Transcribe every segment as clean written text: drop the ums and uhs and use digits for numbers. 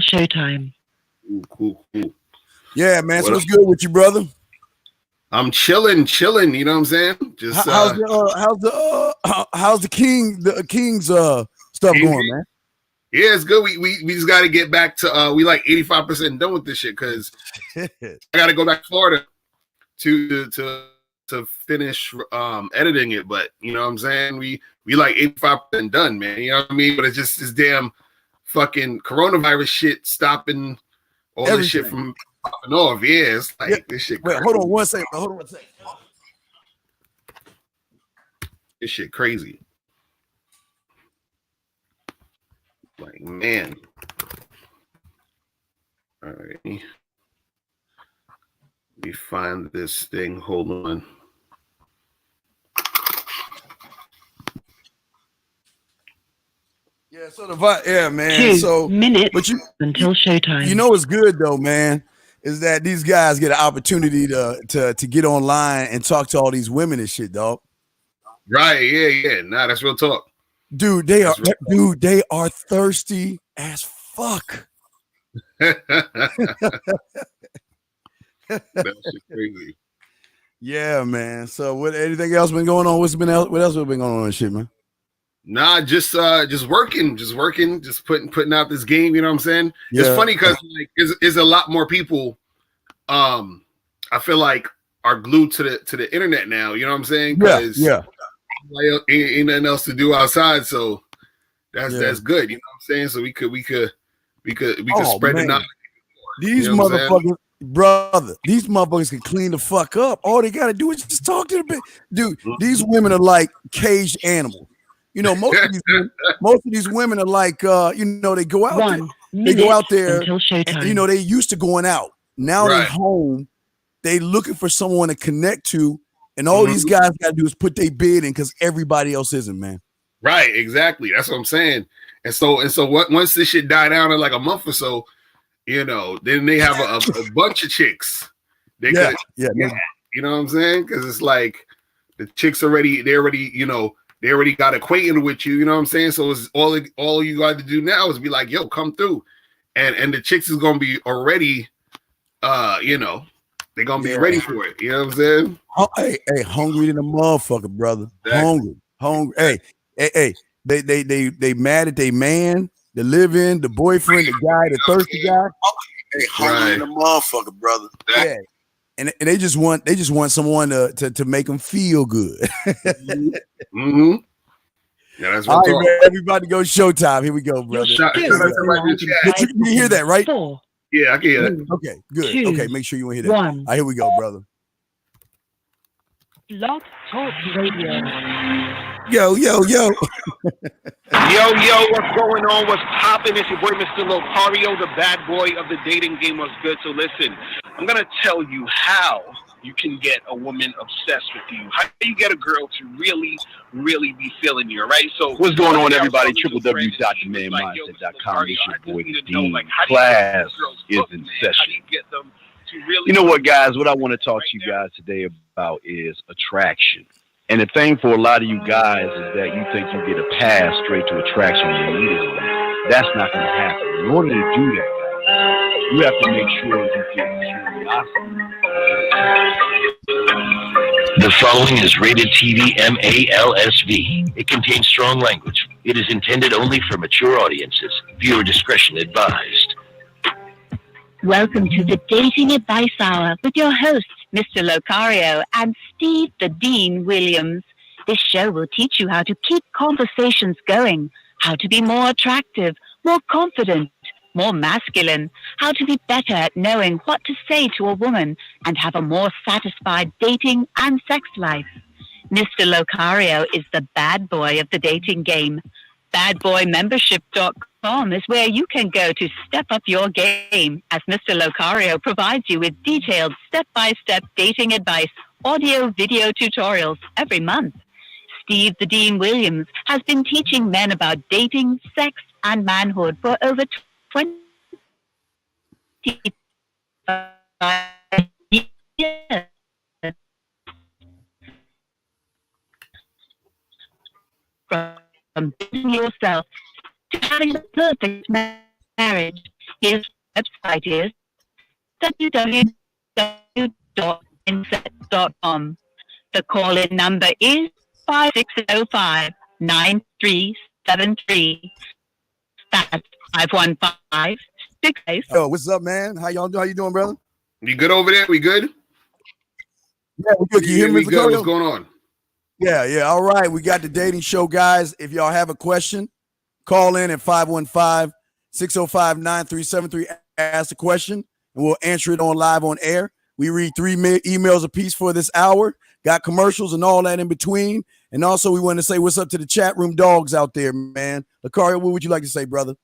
Showtime. Cool. Yeah, man. So what's good with you, brother? I'm chilling. You know what I'm saying? Just how's the King's stuff going, man? Yeah, it's good. We just got to get back to we like 85% done with this shit because I got to go back to Florida to finish editing it. But you know what I'm saying? We like 85% done, man. You know what I mean? But it's just this damn fucking coronavirus shit stopping all this shit from popping off. Yeah, it's like this shit. Wait, hold on one second. This shit crazy. Like, man. All right. Let me find this thing. Hold on. Yeah, so man. 2 minutes until showtime. You know what's good though, man, is that these guys get an opportunity to get online and talk to all these women and shit, dog. Right, yeah. Nah, that's real talk. Dude, they are thirsty as fuck. That shit crazy. Yeah, man. So what anything else been going on? What else been going on and shit, man? Nah, just working, just putting out this game, you know what I'm saying? Yeah. It's funny because like is a lot more people I feel like are glued to the internet now, you know what I'm saying? Yeah. Ain't nothing else to do outside, so that's good, you know what I'm saying? So we could spread the knowledge. These motherfuckers, brother, these motherfuckers can clean the fuck up. All they gotta do is just talk to the bitch. Dude, these women are like caged animals. You know, most of these women are like they go out there and, you know, they used to going out. Now they're home, they looking for someone to connect to. And all these guys got to do is put their bid in because everybody else isn't, man. Right, exactly. That's what I'm saying. And so once this shit die down in like a month or so, you know, then they have a bunch of chicks. You know what I'm saying? Because it's like the chicks they already got acquainted with you. You know what I'm saying? So it's all you got to do now is be like, yo, come through, and the chicks is gonna be already, they're gonna be ready for it. You know what I'm saying? Hey, hungry than a motherfucker, brother. Exactly. Hungry. Hey. They mad at their man, the live-in, the boyfriend, the guy, the thirsty guy. Hey, hungry than a motherfucker, brother. Yeah. And they just want someone to make them feel good. Mm-hmm. Yeah, that's all right, man. Everybody go showtime. Here we go, brother. You hear that, right? Yeah, I can hear that. Okay, good. Okay, make sure you want to hear that. All right, here we go, brother. Blog Talk Radio. Yo. Yo, what's going on? What's poppin'? It's your boy, Mr. Locario, the bad boy of the dating game. What's good? So listen, I'm going to tell you how you can get a woman obsessed with you. How do you get a girl to really, really be feeling you, right? So what's going on, everybody? www.themanmindset.com. It's your boy, Dean. Class is in session. You know what, guys? What I want to talk to you guys today about is attraction. And the thing for a lot of you guys is that you think you get a pass straight to attraction immediately. That's not going to happen. In order to do that, you have to make sure you get curiosity. The following is rated TV MALSV. It contains strong language. It is intended only for mature audiences. Viewer discretion advised. Welcome to the Dating Advice Hour with your hosts, Mr. Locario and Steve the Dean Williams. This show will teach you how to keep conversations going, how to be more attractive, more confident, more masculine, how to be better at knowing what to say to a woman, and have a more satisfied dating and sex life. Mr. Locario is the bad boy of the dating game. Badboymembership.com is where you can go to step up your game, as Mr. Locario provides you with detailed step-by-step dating advice, audio, video tutorials every month. Steve the Dean Williams has been teaching men about dating, sex, and manhood for over 25 years. From building yourself to having the perfect marriage, His website is www.mindset.com. The call-in number is 5605-9373. That's 515-68. Yo, what's up, man? How y'all doing? How you doing, brother? You good over there? We good? Yeah, we good. Can you hear me? We good. What's going on? Yeah. All right. We got the dating show, guys. If y'all have a question, call in at 515-605-9373. Ask the question, and we'll answer it on live on air. We read 3 emails apiece for this hour. Got commercials and all that in between. And also, we want to say what's up to the chat room dogs out there, man. Locario, what would you like to say, brother?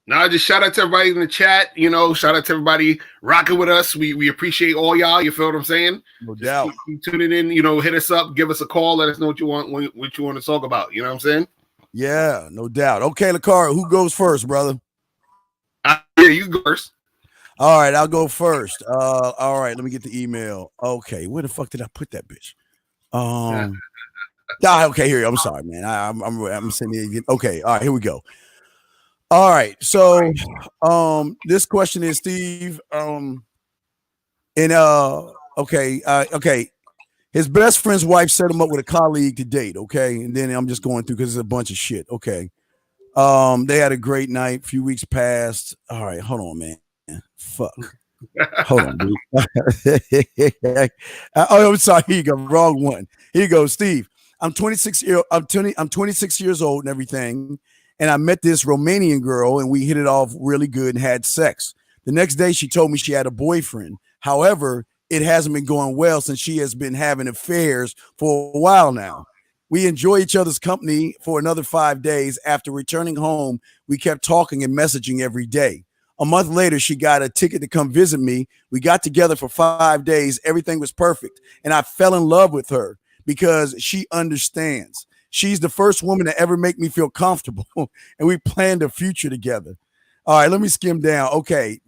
No, just shout out to everybody in the chat. You know, shout out to everybody rocking with us. We appreciate all y'all. You feel what I'm saying? No doubt. Keep tuning in. You know, hit us up, give us a call, let us know what you want to talk about. You know what I'm saying? Yeah, no doubt. Okay, Locario, who goes first, brother? Yeah, you go first. All right, I'll go first. All right, let me get the email. Okay, where the fuck did I put that bitch? Okay, here. I'm sorry, man. I'm sending it again. Okay, all right, here we go. All right, so this question is Steve. Okay. His best friend's wife set him up with a colleague to date. Okay, and then I'm just going through because it's a bunch of shit. Okay, they had a great night. A few weeks passed. All right, hold on, man. Fuck. Hold on, dude. I'm sorry. Here you go. Wrong one. Here you go, Steve. I'm 26 years old and everything. And I met this Romanian girl and we hit it off really good and had sex. The next day she told me she had a boyfriend. However, it hasn't been going well since she has been having affairs for a while now. We enjoy each other's company for another 5 days. After returning home, we kept talking and messaging every day. A month later, she got a ticket to come visit me. We got together for 5 days. Everything was perfect. And I fell in love with her because she understands. She's the first woman to ever make me feel comfortable. And we planned a future together. All right, let me skim down. Okay.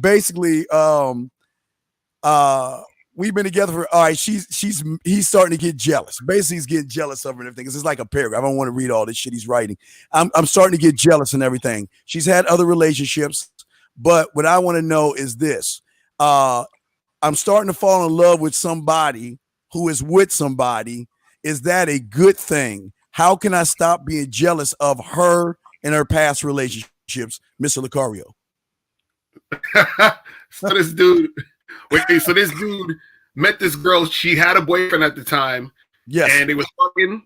Basically, we've been together for, all right, he's starting to get jealous. Basically, he's getting jealous of her and everything. Because it's like a paragraph. I don't want to read all this shit he's writing. I'm starting to get jealous and everything. She's had other relationships, but what I want to know is this. I'm starting to fall in love with somebody who is with somebody. Is that a good thing? How can I stop being jealous of her and her past relationships, Mr. Locario? So this dude met this girl. She had a boyfriend at the time. Yes. And they was fucking.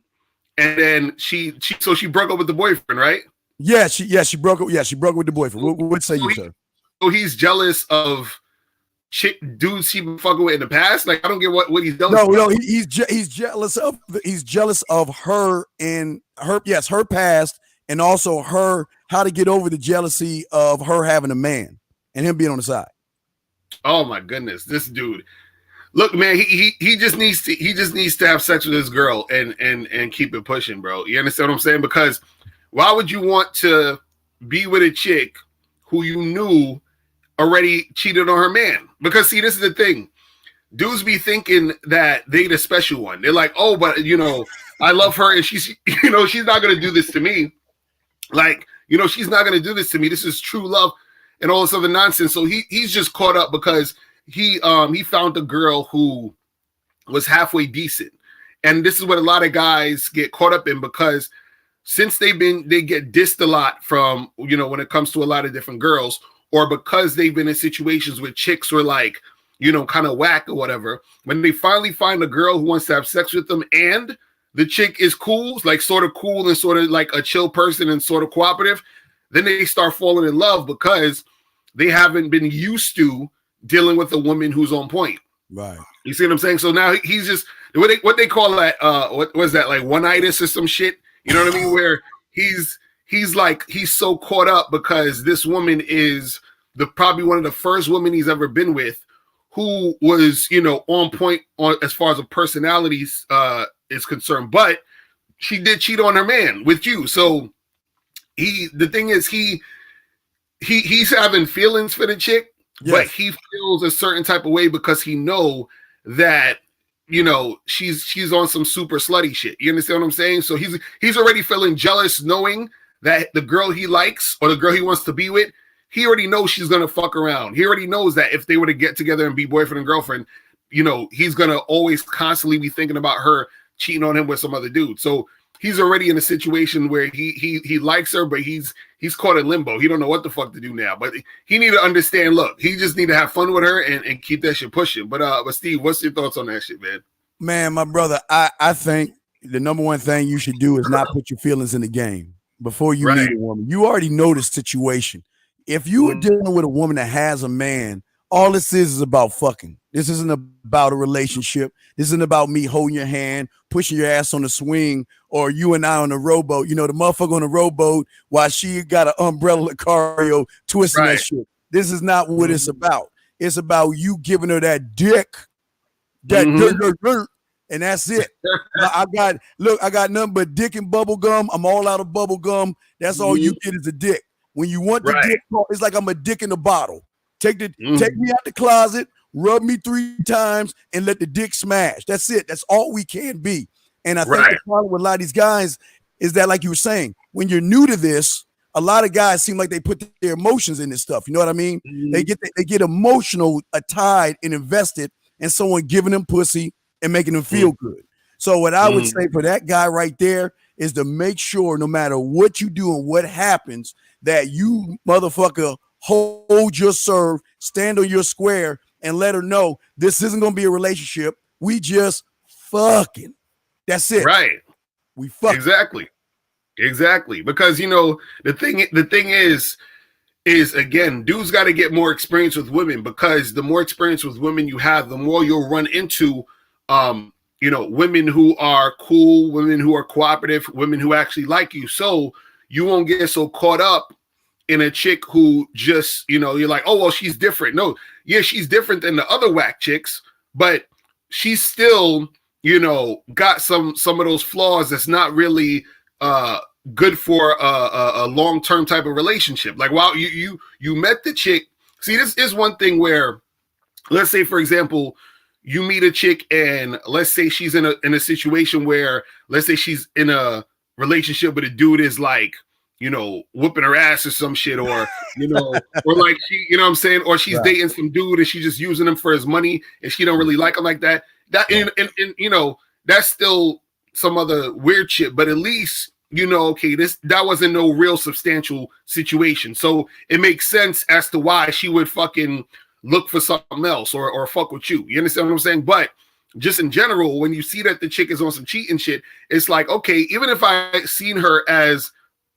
And then she broke up with the boyfriend, right? Yeah, she broke up. Yeah, she broke up with the boyfriend. What say you, sir? So he's jealous of dudes she been fucking with in the past. Like I don't get what he's done. No, he's jealous of her and her. Yes, her past, and also her how to get over the jealousy of her having a man and him being on the side. Oh my goodness, this dude. Look, man, he just needs to have sex with this girl and keep it pushing, bro. You understand what I'm saying? Because why would you want to be with a chick who you knew already cheated on her man? Because see, this is the thing. Dudes be thinking that they the special one. They're like, oh, but I love her and she's she's not gonna do this to me. Like, she's not gonna do this to me. This is true love and all this other nonsense. So he's just caught up because he found a girl who was halfway decent. And this is what a lot of guys get caught up in, because since they get dissed a lot from, when it comes to a lot of different girls, or because they've been in situations where chicks were like, kind of whack or whatever, when they finally find a girl who wants to have sex with them and the chick is cool, like sort of cool and sort of like a chill person and sort of cooperative, then they start falling in love because they haven't been used to dealing with a woman who's on point. Right. You see what I'm saying? So now he's just what they call that. What was that, like one-itis or some shit? You know what I mean? Where he's so caught up because this woman is probably one of the first women he's ever been with, who was on point as far as a personality is concerned, but she did cheat on her man with you. So the thing is he's having feelings for the chick. Yes. But he feels a certain type of way because he know that she's on some super slutty shit. You understand what I'm saying? So he's already feeling jealous, knowing that the girl he likes or the girl he wants to be with he already knows she's gonna fuck around. He already knows that if they were to get together and be boyfriend and girlfriend, you know, he's gonna always constantly be thinking about her cheating on him with some other dude. So he's already in a situation where he likes her, but he's caught in limbo. He don't know what the fuck to do now. But he need to understand. Look, he just need to have fun with her and keep that shit pushing. But Steve, what's your thoughts on that shit, man? Man, my brother, I think the number one thing you should do is not put your feelings in the game before you meet a woman. You already know the situation. If you are dealing with a woman that has a man, all this is about fucking. This isn't about a relationship. This isn't about me holding your hand, pushing your ass on the swing, or you and I on the rowboat. You know, the motherfucker on the rowboat while she got an umbrella Locario twisting that shit. This is not what it's about. It's about you giving her that dick, dirt, and that's it. I got nothing but dick and bubble gum. I'm all out of bubble gum. That's all you get is a dick. When you want the dick, it's like I'm a dick in a bottle. Take me out the closet, rub me 3 times, and let the dick smash. That's it. That's all we can be. And I think the problem with a lot of these guys is that, like you were saying, when you're new to this, a lot of guys seem like they put their emotions in this stuff. You know what I mean? They get emotional, tied, and invested in someone giving them pussy and making them feel good. So what I would say for that guy right there is to make sure no matter what you do and what happens, that you motherfucker hold your serve, stand on your square, and let her know this isn't going to be a relationship. We just fucking. That's it. Right. We fucking. Exactly. Because, you know, the thing is again, dudes got to get more experience with women, because the more experience with women you have, the more you'll run into, you know, women who are cool, women who are cooperative, women who actually like you. So you won't get so caught up in a chick who just, you know, you're like, oh, well, she's different. No, yeah, she's different than the other whack chicks, but she's still, you know, got some of those flaws that's not really good for a long-term type of relationship. Like, while you met the chick, see, this is one thing where, let's say, for example, you meet a chick and let's say she's in a situation where, let's say she's in a relationship with a dude is like, you know, whooping her ass or some shit, or, you know, or like she, you know what I'm saying? Or she's dating some dude and she's just using him for his money and she don't really like him like that. And you know, that's still some other weird shit, but at least, you know, okay, that wasn't no real substantial situation. So it makes sense as to why she would fucking look for something else or fuck with you. You understand what I'm saying? But just in general, when you see that the chick is on some cheating shit, it's like, okay, even if I seen her as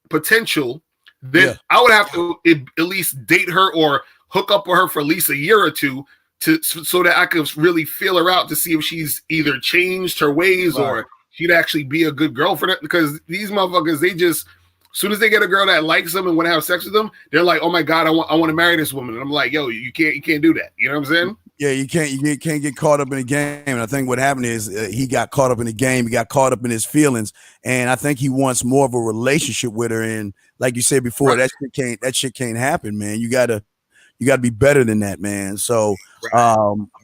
potential, then I would have to at least date her or hook up with her for at least a year or two so that I could really feel her out to see if she's either changed her ways or she'd actually be a good girlfriend. Because these motherfuckers, they just, as soon as they get a girl that likes them and want to have sex with them, they're like, oh my God, I want to marry this woman. And I'm like, yo, you can't do that. You know what I'm saying? Yeah, you can't get caught up in the game. And I think what happened is he got caught up in the game. He got caught up in his feelings, and I think he wants more of a relationship with her. And like you said before, that shit can't happen, man. You gotta be better than that, man. So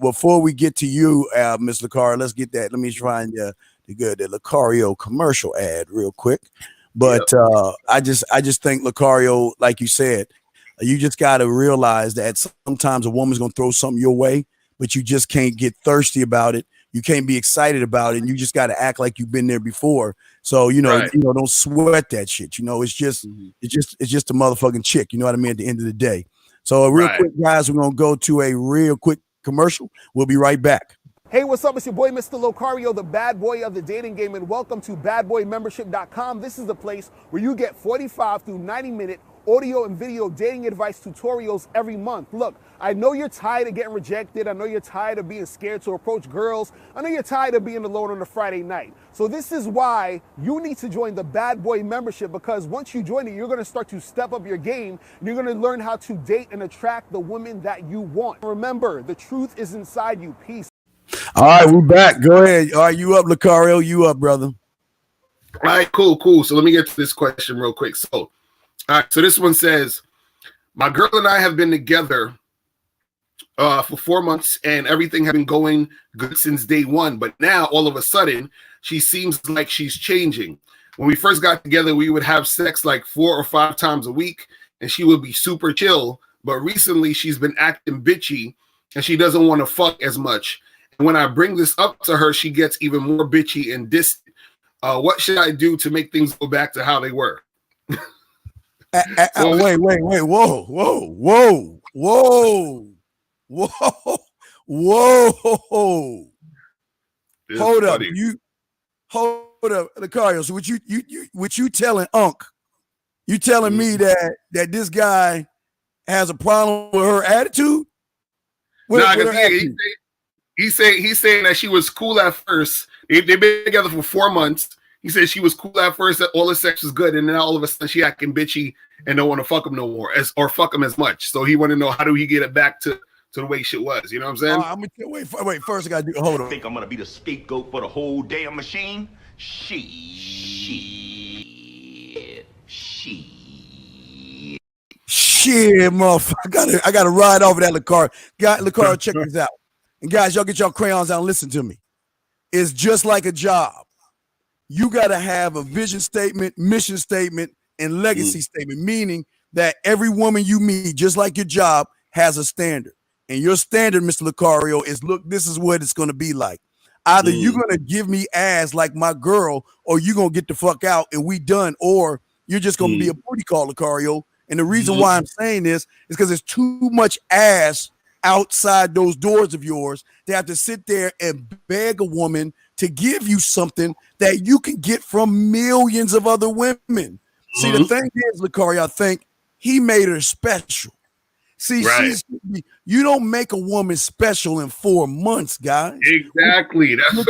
before we get to you, Ms. Locario, let's get that. Let me try and the Locario commercial ad real quick. But I just think, Locario, like you said, you just got to realize that sometimes a woman's going to throw something your way, but you just can't get thirsty about it. You can't be excited about it. And you just got to act like you've been there before. So, you know, don't sweat that shit. You know, it's just a motherfucking chick. You know what I mean? At the end of the day. So real quick, guys, we're going to go to a real quick commercial. We'll be right back. Hey, what's up? It's your boy, Mr. Locario, the bad boy of the dating game, and welcome to badboymembership.com. This is the place where you get 45 through 90-minute audio and video dating advice tutorials every month. Look, I know you're tired of getting rejected. I know you're tired of being scared to approach girls. I know you're tired of being alone on a Friday night. So this is why you need to join the Bad Boy membership, because once you join it, you're going to start to step up your game, and you're going to learn how to date and attract the women that you want. Remember, the truth is inside you. Peace. All right, we're back. Go ahead. All right, you up, Locario? You up, brother? All right, cool. So let me get to this question real quick. So, all right, so this one says, my girl and I have been together for 4 months, and everything has been going good since day one. But now, all of a sudden, she seems like she's changing. When we first got together, we would have sex like 4 or 5 times a week, and she would be super chill. But recently she's been acting bitchy and she doesn't want to fuck as much. And when I bring this up to her, she gets even more bitchy and distant. What should I do to make things go back to how they were? Wait, whoa. Hold up, Locario. So what you telling Unc? You telling me that this guy has a problem with her attitude? He's saying that she was cool at first. They've been together for 4 months. He said she was cool at first, that all the sex was good, and then all of a sudden she acting bitchy and don't want to fuck him no more, or fuck him as much. So he want to know, how do he get it back to the way shit was? You know what I'm saying? I'm gonna wait. First, I gotta do. Hold on. I think I'm gonna be the scapegoat for the whole damn machine. Shit. Shit, motherfucker. I gotta ride over that Locario, check this out. And guys, y'all get y'all crayons out and listen to me. It's just like a job. You gotta have a vision statement, mission statement, and legacy statement, meaning that every woman you meet, just like your job, has a standard. And your standard, Mr. Locario, is, look, this is what it's gonna be like. Either you're gonna give me ass like my girl, or you're gonna get the fuck out and we done, or you're just gonna be a booty call, Locario. And the reason why I'm saying this is because there's too much ass outside those doors of yours to have to sit there and beg a woman to give you something that you can get from millions of other women. See, the thing is, Locario, I think he made her special. See, you don't make a woman special in 4 months, guys. Exactly. That's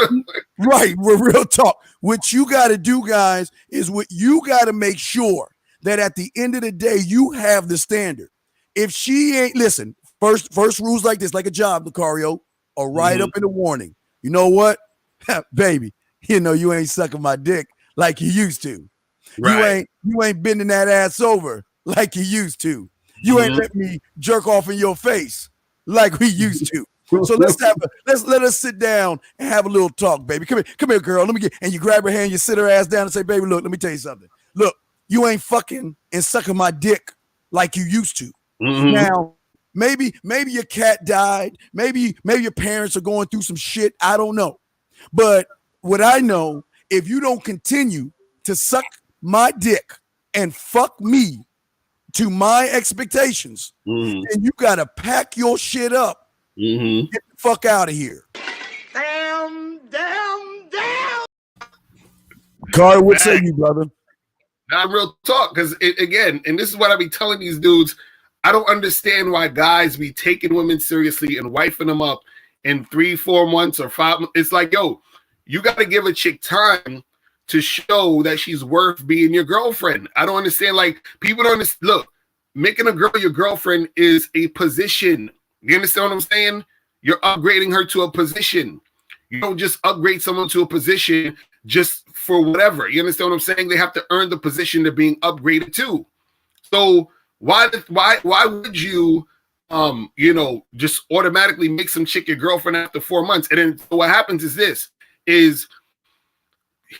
right. Real talk. What you got to do, guys, is what you got to make sure that at the end of the day, you have the standard. If she ain't, listen, first rules like this, like a job, Locario, or right up in the warning. You know what? Baby, you know you ain't sucking my dick like you used to. Right. You ain't bending that ass over like you used to. You ain't let me jerk off in your face like we used to. So let us sit down and have a little talk, baby. Come here, girl. And you grab her hand, you sit her ass down and say, baby, look, let me tell you something. Look, you ain't fucking and sucking my dick like you used to. Now, maybe your cat died. Maybe your parents are going through some shit. I don't know. But what I know, if you don't continue to suck my dick and fuck me to my expectations, then you gotta pack your shit up. Get the fuck out of here. Damn. Carl, what say you, brother? Now, real talk, because again, and this is what I be telling these dudes, I don't understand why guys be taking women seriously and wifing them up in 3-4 months or 5 months. It's like, yo, you got to give a chick time to show that she's worth being your girlfriend. I don't understand. Like, people don't understand. Look, making a girl your girlfriend is a position. You understand what I'm saying? You're upgrading her to a position. You don't just upgrade someone to a position just for whatever. You understand what I'm saying? They have to earn the position they're being upgraded to. So why would you just automatically make some chick your girlfriend after 4 months? And then so what happens is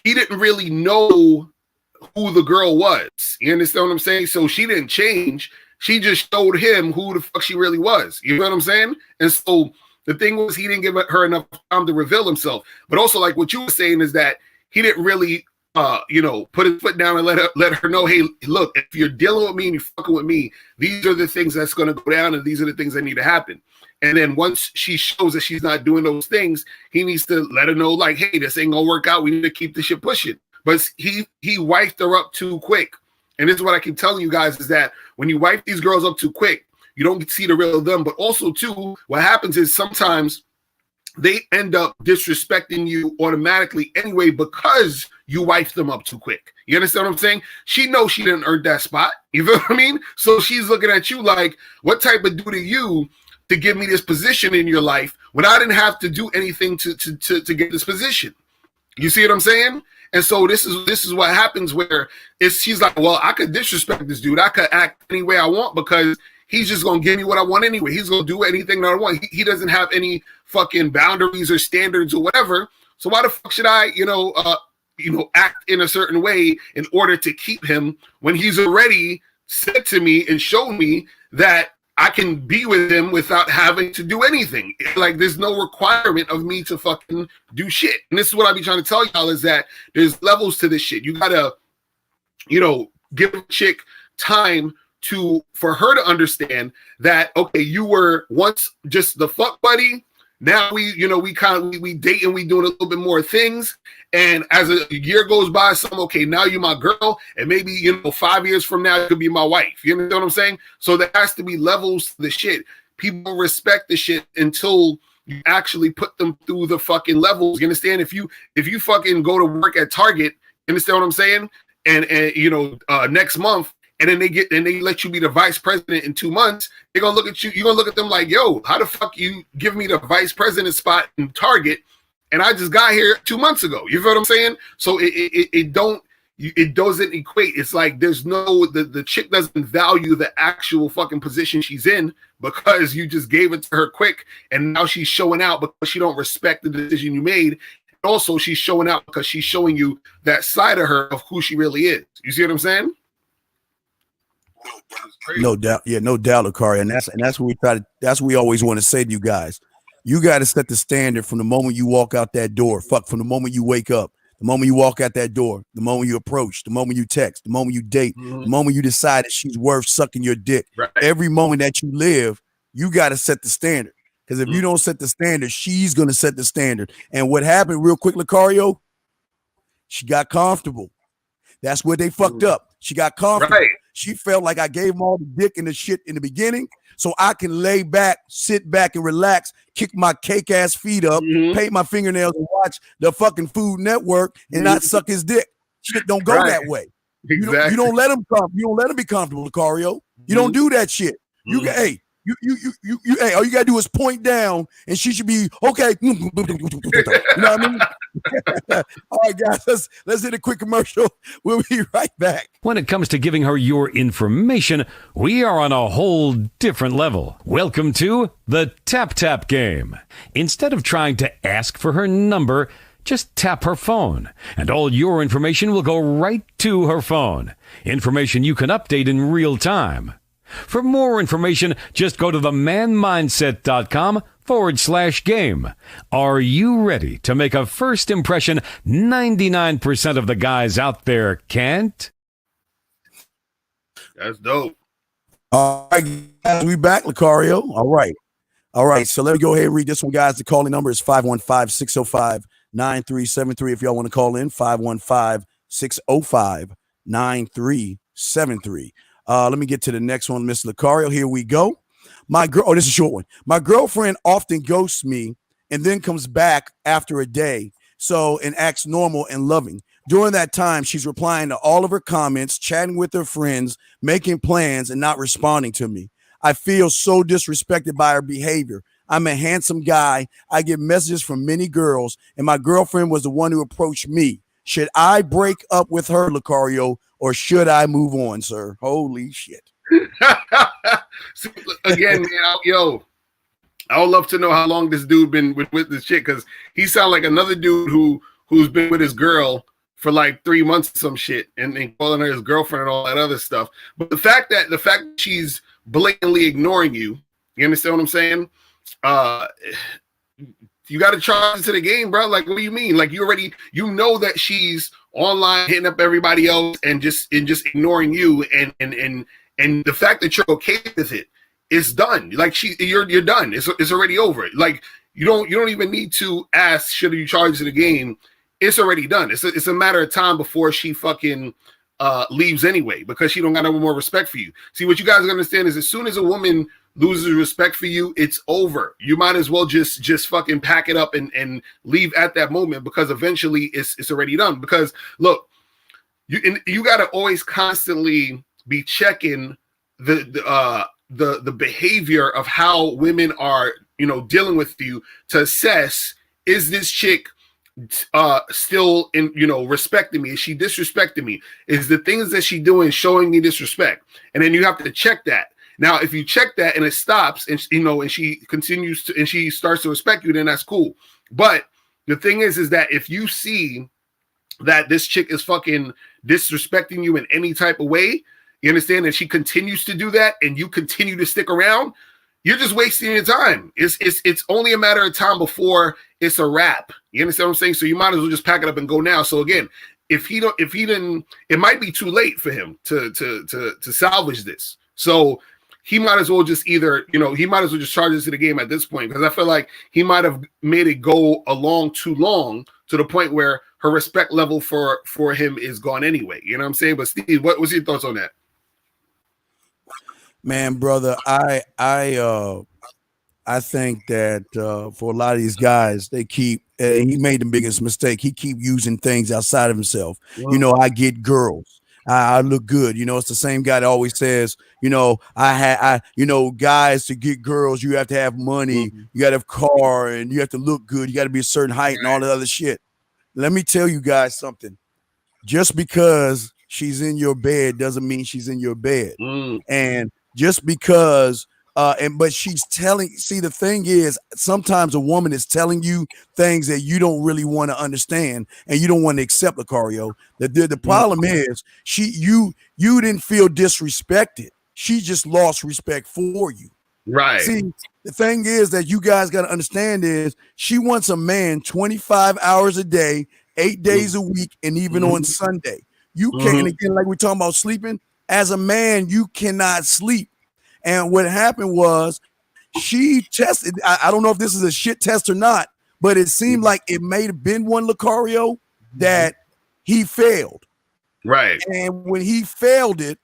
he didn't really know who the girl was. You understand what I'm saying? So she didn't change. She just showed him who the fuck she really was. You know what I'm saying? And so the thing was, he didn't give her enough time to reveal himself. But also, like what you were saying, is that he didn't really put his foot down and let her know, hey, look, if you're dealing with me and you're fucking with me, these are the things that's going to go down, and these are the things that need to happen. And then once she shows that she's not doing those things, he needs to let her know, like, hey, this ain't gonna work out. We need to keep this shit pushing. But he wifed her up too quick. And this is what I keep telling you guys, is that when you wife these girls up too quick, you don't see the real them. But also, too, what happens is sometimes they end up disrespecting you automatically anyway because you wifed them up too quick. You understand what I'm saying? She knows she didn't earn that spot. You feel what I mean? So she's looking at you like, what type of dude are you to give me this position in your life when I didn't have to do anything to get this position? You see what I'm saying? And so this is what happens, where she's like, well, I could disrespect this dude. I could act any way I want because he's just going to give me what I want anyway. He's going to do anything that I want. He doesn't have any fucking boundaries or standards or whatever. So why the fuck should I, act in a certain way in order to keep him when he's already said to me and showed me that I can be with him without having to do anything. Like, there's no requirement of me to fucking do shit. And this is what I be trying to tell y'all, is that there's levels to this shit. You gotta, you know, give a chick time for her to understand that, okay, you were once just the fuck buddy. Now we date and we doing a little bit more things. And as a year goes by, okay, now you're my girl, and maybe, you know, 5 years from now, you could be my wife. You know what I'm saying? So there has to be levels to the shit. People respect the shit until you actually put them through the fucking levels. You understand? If you fucking go to work at Target, you understand what I'm saying? And you know, next month, and then they let you be the vice president in 2 months, they're gonna look at you, you're gonna look at them like, yo, how the fuck you give me the vice president spot in Target, and I just got here 2 months ago? You feel what I'm saying? So it doesn't equate. It's like there's no, the chick doesn't value the actual fucking position she's in because you just gave it to her quick, and now she's showing out because she don't respect the decision you made. Also, she's showing out because she's showing you that side of her of who she really is. You see what I'm saying? No doubt, yeah, no doubt, Locario, and that's what we try to. That's what we always want to say to you guys. You got to set the standard from the moment you walk out that door. Fuck, from the moment you wake up, the moment you walk out that door, the moment you approach, the moment you text, the moment you date, the moment you decide that she's worth sucking your dick. Right. Every moment that you live, you got to set the standard. Because if you don't set the standard, she's gonna set the standard. And what happened, real quick, Locario? She got comfortable. That's where they fucked up. She got comfortable. Right. She felt like I gave them all the dick and the shit in the beginning, so I can lay back, sit back, and relax, kick my cake ass feet up, paint my fingernails, and watch the fucking Food Network and not suck his dick. Shit don't go that way. Exactly. You don't let him come. You don't let him be comfortable, Locario. You don't do that shit. You can, hey, hey, all you gotta do is point down, and she should be okay. You know what I mean? All right, guys, let's hit a quick commercial. We'll be right back. When it comes to giving her your information, we are on a whole different level. Welcome to the Tap Tap Game. Instead of trying to ask for her number, just tap her phone, and all your information will go right to her phone. Information you can update in real time. For more information, just go to themanmindset.com/game. Are you ready to make a first impression 99% of the guys out there can't? That's dope. All right, guys, we back, Locario. All right. So let me go ahead and read this one, guys. The calling number is 515-605-9373. If y'all want to call in, 515-605-9373. Let me get to the next one, Miss Locario. Here we go. This is a short one. My girlfriend often ghosts me and then comes back after a day, and acts normal and loving. During that time, she's replying to all of her comments, chatting with her friends, making plans, and not responding to me. I feel so disrespected by her behavior. I'm a handsome guy. I get messages from many girls, and my girlfriend was the one who approached me. Should I break up with her, Locario, or should I move on, sir? Holy shit. See, again, man, I would love to know how long this dude been with this chick, because he sound like another dude who's been with his girl for like 3 months or some shit and calling her his girlfriend and all that other stuff. But the fact that she's blatantly ignoring you understand what I'm saying? You got to charge into the game, bro. Like, what do you mean? Like, you know that she's online hitting up everybody else and just ignoring you, and the fact that you're okay with it, it's done. Like, you're done. It's already over. Like, you don't even need to ask, should you charge to the game? It's already done. It's a matter of time before she fucking leaves anyway, because she don't got no more respect for you. See, what you guys understand is, as soon as a woman loses respect for you, it's over. You might as well just fucking pack it up and leave at that moment, because eventually it's already done. Because look, you got to always constantly be checking the behavior of how women are, dealing with you, to assess, is this chick still respecting me? Is she disrespecting me? Is the things that she doing showing me disrespect? And then you have to check that. Now, if you check that and it stops, and and she continues to, and she starts to respect you, then that's cool. But the thing is that if you see that this chick is fucking disrespecting you in any type of way, you understand, and she continues to do that, and you continue to stick around, you're just wasting your time. It's only a matter of time before it's a wrap. You understand what I'm saying? So you might as well just pack it up and go now. So again, if he didn't, it might be too late for him to salvage this. So he might as well just either, he might as well just charge this to the game at this point, because I feel like he might have made it go along too long to the point where her respect level for him is gone anyway. You know what I'm saying? But Steve, what's your thoughts on that? Man, brother, I think that for a lot of these guys, they keep. He made the biggest mistake. He keep using things outside of himself. Wow. I get girls. I look good. It's the same guy that always says, guys, to get girls, you have to have money, you got to have a car, and you have to look good. You got to be a certain height and all that other shit. Let me tell you guys something. Just because she's in your bed doesn't mean she's in your bed. And just because but she's the thing is, sometimes a woman is telling you things that you don't really want to understand and you don't want to accept, Locario. The problem is you didn't feel disrespected. She just lost respect for you. Right. See, the thing is that you guys got to understand is she wants a man 25 hours a day, 8 days a week, and even on Sunday. You can't, again, like we're talking about sleeping, as a man, you cannot sleep. And what happened was she tested. I don't know if this is a shit test or not, but it seemed like it may have been one, Locario, that he failed. Right. And when he failed it,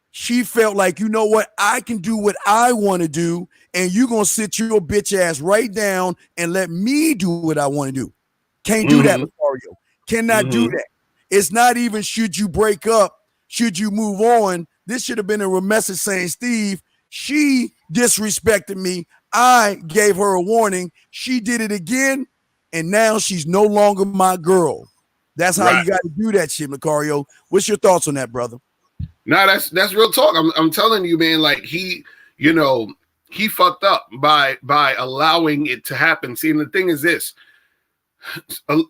she felt like, you know what? I can do what I want to do, and you're going to sit your bitch ass right down and let me do what I want to do. Can't do that, Locario. Cannot do that. It's not even should you break up, should you move on. This should have been a message saying, Steve, she disrespected me. I gave her a warning. She did it again, and now she's no longer my girl. That's how you got to do that shit, Locario. What's your thoughts on that, brother? No, that's real talk. I'm telling you, man. Like he fucked up by allowing it to happen. See, and the thing is this: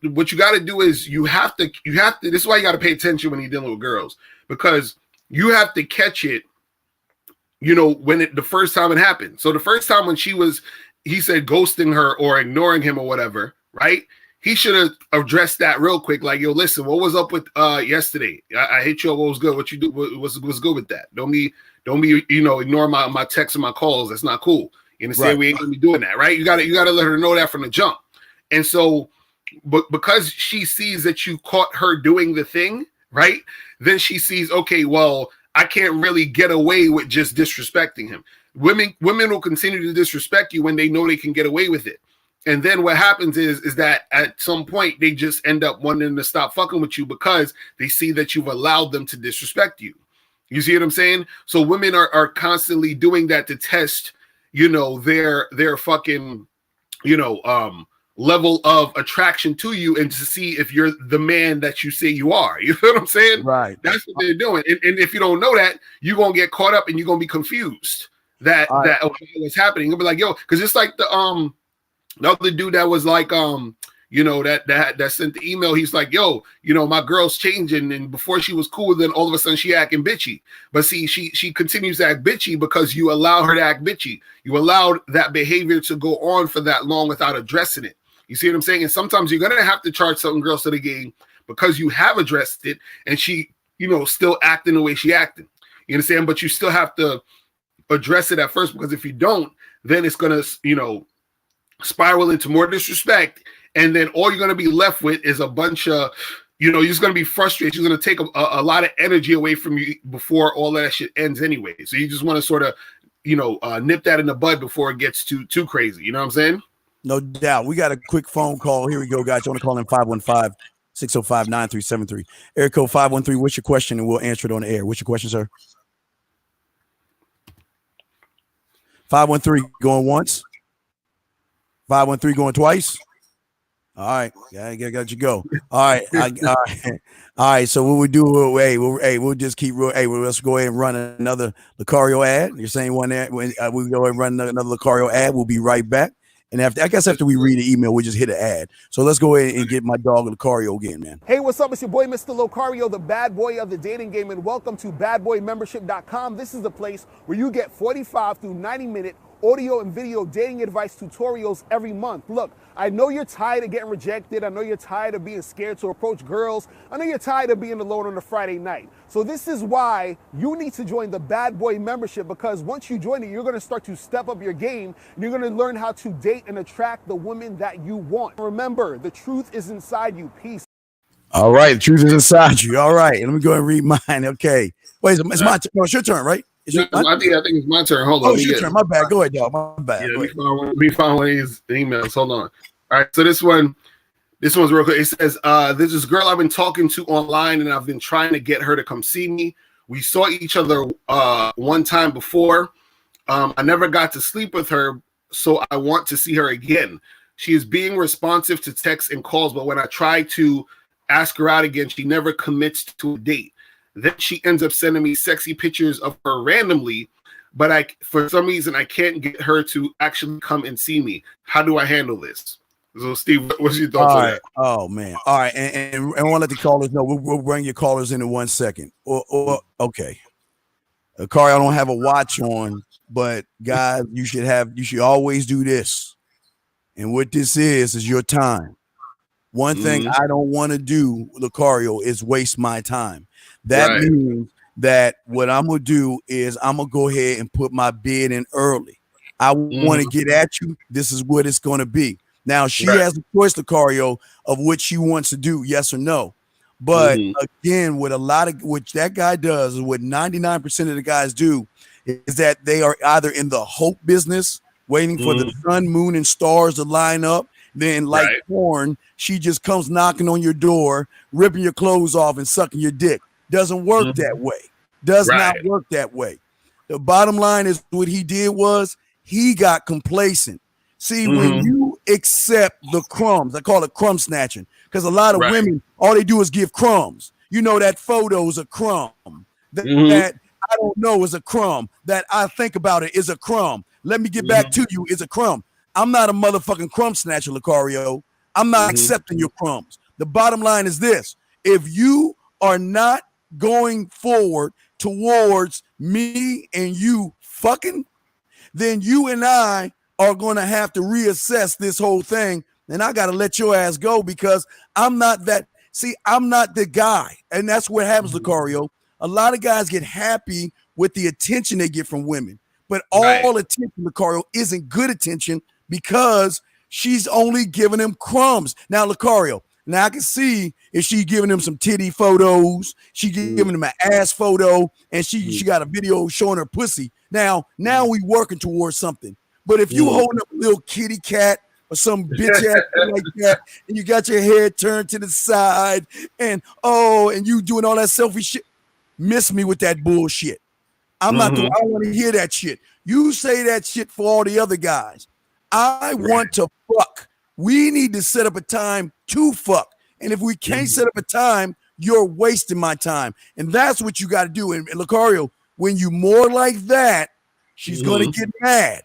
what you got to do is you have to. This is why you got to pay attention when you're dealing with girls, because you have to catch it. When the first time it happened. So the first time when he said ghosting her or ignoring him or whatever, right? He should have addressed that real quick. Like, yo, listen, what was up with yesterday? I hit you. What was good? What you do? Was good with that? Don't be ignore my texts and my calls. That's not cool. You understand? Right. We ain't gonna be doing that, right? You gotta let her know that from the jump. And so, but because she sees that you caught her doing the thing, right? Then she sees, okay, well, I can't really get away with just disrespecting him. Women will continue to disrespect you when they know they can get away with it. And then what happens is that at some point they just end up wanting to stop fucking with you because they see that you've allowed them to disrespect you. You see what I'm saying? So women are constantly doing that to test, their fucking, level of attraction to you and to see if you're the man that you say you are. You know what I'm saying? Right. That's what they're doing. And if you don't know that, you're going to get caught up and you're going to be confused that what's happening. You'll be like, yo, because it's like the other dude that was like, that sent the email. He's like, yo, my girl's changing. And before she was cool, then all of a sudden she acting bitchy. But see, she continues to act bitchy because you allow her to act bitchy. You allowed that behavior to go on for that long without addressing it. You see what I'm saying? And sometimes you're going to have to charge certain girls to the game because you have addressed it and she, still acting the way she acting. You understand? But you still have to address it at first, because if you don't, then it's going to, spiral into more disrespect. And then all you're going to be left with is a bunch of, you're just going to be frustrated. You're going to take a lot of energy away from you before all that shit ends anyway. So you just want to sort of, nip that in the bud before it gets too crazy. You know what I'm saying? No doubt. We got a quick phone call. Here we go, guys. You want to call in 515-605-9373. Area code 513. What's your question? And we'll answer it on the air. What's your question, sir? 513 going once. 513 going twice. All right. Yeah, got you go. All right. All right. So what we do, we'll just keep, let's go ahead and run another Locario ad. You're saying one ad. We'll go ahead and run another Locario ad. We'll be right back. And after we read the email, we just hit an ad. So let's go ahead and get my dog Locario again, man. Hey, what's up? It's your boy, Mr. Locario, the bad boy of the dating game, and welcome to badboymembership.com. This is the place where you get 45 through 90-minute audio and video dating advice tutorials every month. Look, I know you're tired of getting rejected. I know you're tired of being scared to approach girls. I know you're tired of being alone on a Friday night. So this is why you need to join the Bad Boy membership, because once you join it, you're going to start to step up your game and you're going to learn how to date and attract the women that you want. Remember, the truth is inside you. Peace. All right, the truth is inside you. All right, let me go and read mine. Okay. Wait, it's my turn. No, it's your turn, right? I think it's my turn. Hold on. Oh, it's your turn. My bad. Go ahead, dog. My bad. Yeah, let me find one of these emails. Hold on. All right, so this one's real quick. It says, there's this girl I've been talking to online, and I've been trying to get her to come see me. We saw each other one time before. I never got to sleep with her, so I want to see her again. She is being responsive to texts and calls, but when I try to ask her out again, she never commits to a date. Then she ends up sending me sexy pictures of her randomly, but for some reason, I can't get her to actually come and see me. How do I handle this? So, Steve, what's your thoughts on that? Oh, man. All right. And I want to let the callers know. We'll bring your callers in 1 second. Okay. Kari, I don't have a watch on, but guys, you should always do this. And what this is your time. One thing I don't want to do, Locario, is waste my time. That means that what I'm going to do is I'm going to go ahead and put my bid in early. I want to get at you. This is what it's going to be. Now, she has a choice, Locario, of what she wants to do, yes or no. But again, what that guy does, is what 99% of the guys do, is that they are either in the hope business, waiting for the sun, moon, and stars to line up. Then, like porn, she just comes knocking on your door, ripping your clothes off and sucking your dick. Doesn't work that way. Does not work that way. The bottom line is what he did was he got complacent. See, when you accept the crumbs, I call it crumb snatching, because a lot of women, all they do is give crumbs. You know, that photo is a crumb. That I don't know is a crumb. That I think about it is a crumb. Let me get back to you is a crumb. I'm not a motherfucking crumb snatcher, Locario. I'm not accepting your crumbs. The bottom line is this. If you are not going forward towards me and you fucking, then you and I are going to have to reassess this whole thing. And I got to let your ass go, because I'm not that. See, I'm not the guy. And that's what happens, Locario. A lot of guys get happy with the attention they get from women. But all attention, Locario, isn't good attention, because she's only giving him crumbs. Now, Locario, now I can see if she giving him some titty photos, she giving him an ass photo, and she got a video showing her pussy. Now we working towards something. But if you holding up a little kitty cat or some bitch ass thing like that, and you got your head turned to the side, and you doing all that selfie shit, miss me with that bullshit. I don't want to hear that shit. You say that shit for all the other guys. I want to fuck. We need to set up a time to fuck. And if we can't set up a time, you're wasting my time. And that's what you got to do. And Locario, when you more like that, she's going to get mad.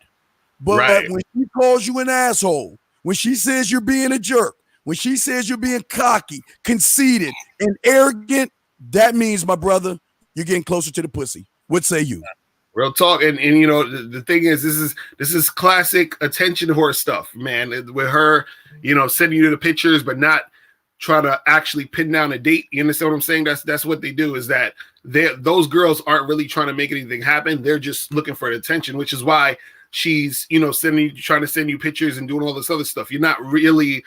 But when she calls you an asshole, when she says you're being a jerk, when she says you're being cocky, conceited, and arrogant, that means, my brother, you're getting closer to the pussy. What say you? Real talk. And you know, the thing is, this is classic attention whore stuff, man. With her, you know, sending you the pictures, but not trying to actually pin down a date. You understand what I'm saying? That's what they do, is that those girls aren't really trying to make anything happen. They're just looking for attention, which is why she's, you know, trying to send you pictures and doing all this other stuff. You're not really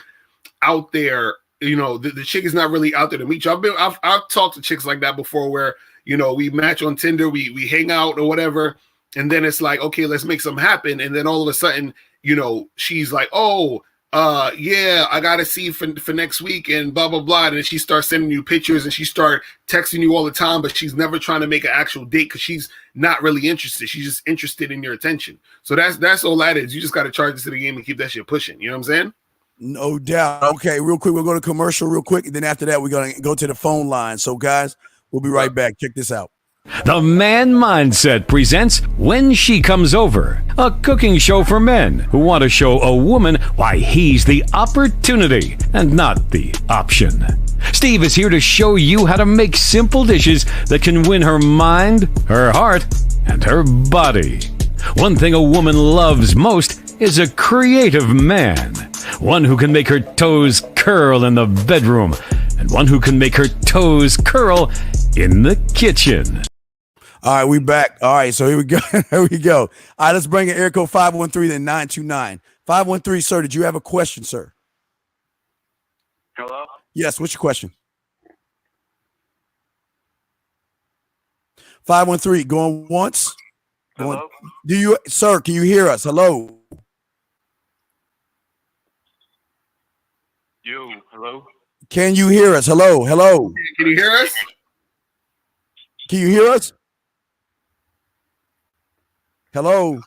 out there. You know, the chick is not really out there to meet you. I've talked to chicks like that before, where, you know, we match on Tinder, we hang out or whatever, and then it's like, okay, let's make something happen. And then all of a sudden, you know, she's like, yeah, I gotta see for next week and blah blah blah. And then she starts sending you pictures and she start texting you all the time, but she's never trying to make an actual date because she's not really interested. She's just interested in your attention. So that's all that is. You just gotta charge this to the game and keep that shit pushing. You know what I'm saying? No doubt. Okay, real quick, we're going to commercial real quick, and then after that, we're going to go to the phone line. So, guys, we'll be right back. Check this out. The Man Mindset presents When She Comes Over, a cooking show for men who want to show a woman why he's the opportunity and not the option. Steve is here to show you how to make simple dishes that can win her mind, her heart, and her body. One thing a woman loves most is a creative man. One who can make her toes curl in the bedroom, and one who can make her toes curl in the kitchen. All right, we back. All right, so here we go. Here we go. All right, let's bring in air code 513 then 929. 513, sir, did you have a question, sir? Hello? Yes, what's your question? 513, going once. Going, Hello? do you, sir, can you hear us? Hello? Yo, hello? Can you hear us? Hello, hello. Can you hear us? Can you hear us? Hello.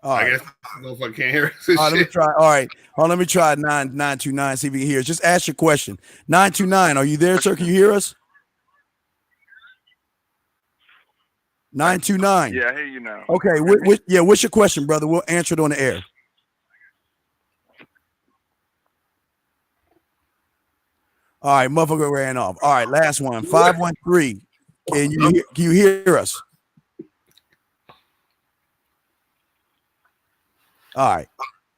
All right. I guess I don't know if I can't hear us. All right, let me try. All right. Oh, let me try 929, see if you can hear us. Just ask your question. 929, are you there, sir? Can you hear us? 929. Yeah, I hear you now. Okay. What's your question, brother? We'll answer it on the air. All right, motherfucker ran off. All right, last one. 513. Can you hear us? All right.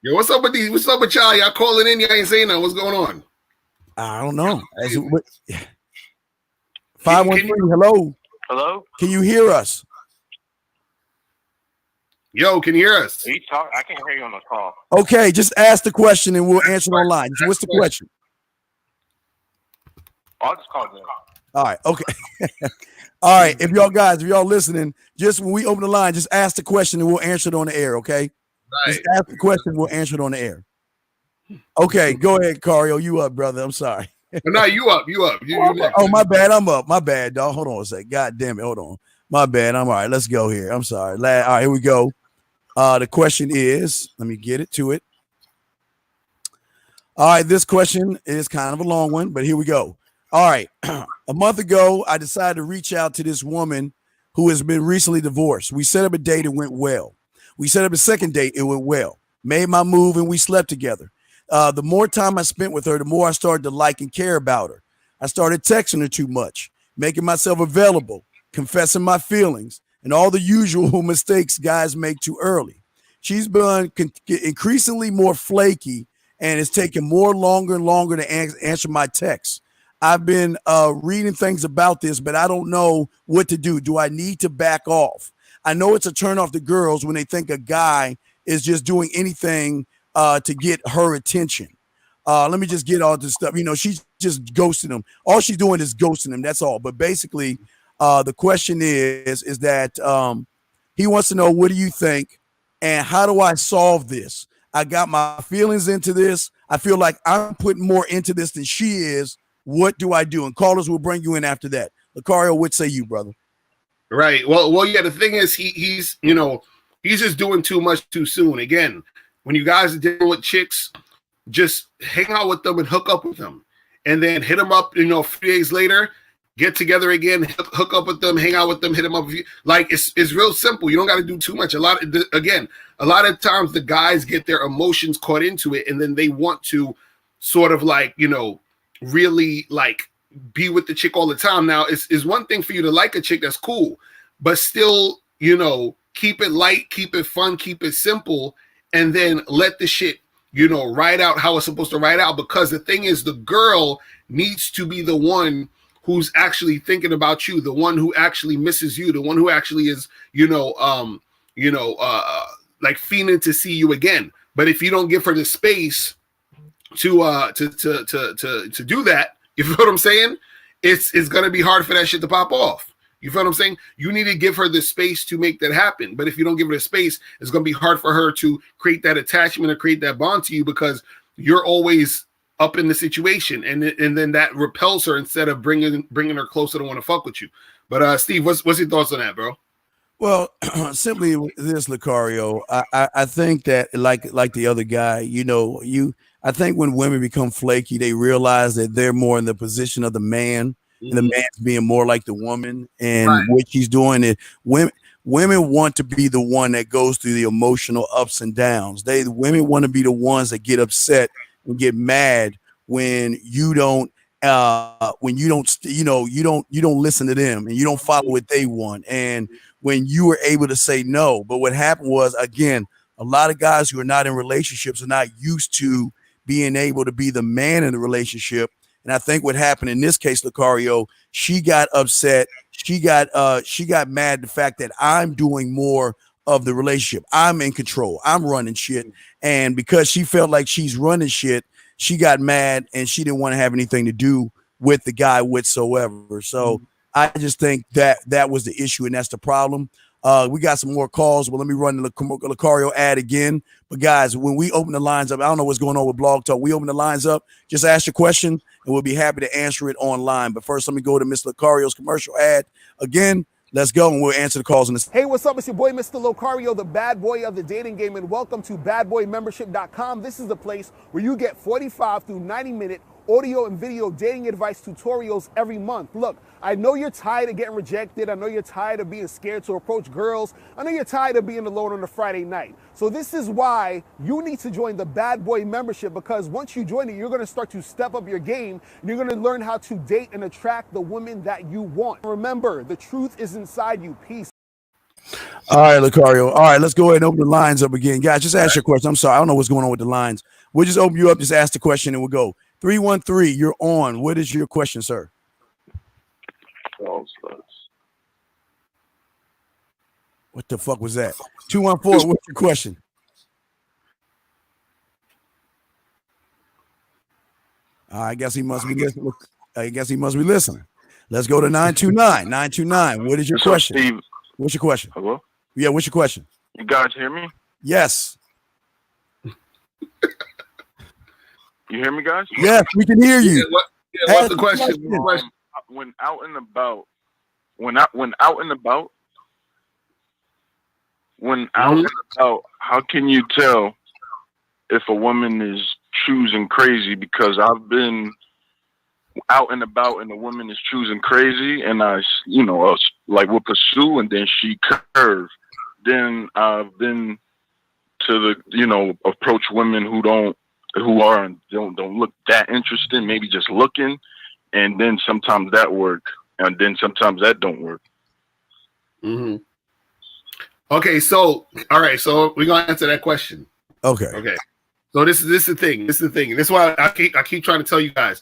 Yo, what's up with these? What's up with y'all? Y'all calling in? Y'all ain't saying nothing. What's going on? I don't know. 513. Hello. Hello? Can you hear us? Yo, can you hear us? You talk? I can't hear you on the call. Okay, just ask the question and we'll answer it online. So what's the question? I'll just call you. All right. Okay. All right. If y'all listening, just when we open the line, just ask the question and we'll answer it on the air. Okay. Right. Just ask the question. We'll answer it on the air. Okay. Go ahead, Cario. You up, brother. I'm sorry. No, you up. You Oh, my bad. I'm up. My bad, dog. Hold on a sec. God damn it. Hold on. My bad. I'm all right. Let's go here. I'm sorry. All right. Here we go. The question is, let me get it to it. All right. This question is kind of a long one, but here we go. All right. A month ago, I decided to reach out to this woman who has been recently divorced. We set up a date. It went well. We set up a second date. It went well. Made my move and we slept together. The more time I spent with her, the more I started to like and care about her. I started texting her too much, making myself available, confessing my feelings, and all the usual mistakes guys make too early. She's been increasingly more flaky and it's taken longer and longer to answer my texts. I've been reading things about this, but I don't know what to do. Do I need to back off? I know it's a turn off to girls when they think a guy is just doing anything to get her attention. Let me just get all this stuff. You know, she's just ghosting him. All she's doing is ghosting him. That's all. But basically, the question is that he wants to know, what do you think? And how do I solve this? I got my feelings into this. I feel like I'm putting more into this than she is. What do I do? And callers will bring you in after that. Locario, what say you, brother? Right. Well, yeah, the thing is he's just doing too much too soon. Again, when you guys are dealing with chicks, just hang out with them and hook up with them. And then hit them up, a few days later, get together again, hook up with them, hang out with them, hit them up. Like it's real simple. You don't got to do too much. A lot of times the guys get their emotions caught into it and then they want to sort of like, really like be with the chick all the time. Now it's one thing for you to like a chick, that's cool, but still, keep it light, keep it fun, keep it simple, and then let the shit, ride out how it's supposed to ride out. Because the thing is, the girl needs to be the one who's actually thinking about you, the one who actually misses you, the one who actually is, like fiending to see you again. But if you don't give her the space to do that, you feel what I'm saying? It's gonna be hard for that shit to pop off. You feel what I'm saying? You need to give her the space to make that happen. But if you don't give her the space, it's gonna be hard for her to create that attachment or create that bond to you, because you're always up in the situation, and then that repels her instead of bringing her closer to want to fuck with you. But Steve, what's your thoughts on that, bro? Well, simply this, Locario, I think that like the other guy, I think when women become flaky, they realize that they're more in the position of the man. and the man's being more like the woman, and what she's doing is women want to be the one that goes through the emotional ups and downs. Women want to be the ones that get upset and get mad when you don't listen to them and you don't follow what they want, and when you were able to say no. But what happened was, again, a lot of guys who are not in relationships are not used to being able to be the man in the relationship. And I think what happened in this case, Locario, she got upset. She got mad at the fact that I'm doing more of the relationship. I'm in control. I'm running shit. And because she felt like she's running shit, she got mad and she didn't want to have anything to do with the guy whatsoever. So I just think that was the issue, and that's the problem. We got some more calls, but let me run the Locario ad again. But guys, when we open the lines up, I don't know what's going on with Blog Talk. We open the lines up, just ask your question, and we'll be happy to answer it online. But first, let me go to Mr. Locario's commercial ad again. Let's go, and we'll answer the calls in this. Hey, what's up? It's your boy, Mr. Locario, the bad boy of the dating game, and welcome to badboymembership.com. This is the place where you get 45 through 90-minute audio and video dating advice tutorials every month. Look, I know you're tired of getting rejected. I know you're tired of being scared to approach girls. I know you're tired of being alone on a Friday night. So this is why you need to join the Bad Boy membership, because once you join it, you're going to start to step up your game, and you're going to learn how to date and attract the women that you want. Remember, the truth is inside you. Peace. All right, Locario. All right, let's go ahead and open the lines up again. Guys, just ask your question. I'm sorry, I don't know what's going on with the lines. We'll just open you up, just ask the question, and we'll go. 313, you're on. What is your question, sir? What the fuck was that? 214, what's your question? I guess he must be listening. Let's go to 929. 929, what is your question? Steve? What's your question? Hello? Yeah, what's your question? You guys hear me? Yes. You hear me, guys? Yes, we can hear you. What's the question? When out and about, how can you tell if a woman is choosing crazy? Because I've been out and about and the woman is choosing crazy, and like we'll pursue, and then she curve. Then I've been to the, approach women who don't look that interested, maybe just looking, and then sometimes that work, and then sometimes that don't work. Mm-hmm. Okay, so all right, so we're gonna answer that question. Okay. So this is the thing. This is why I keep trying to tell you guys.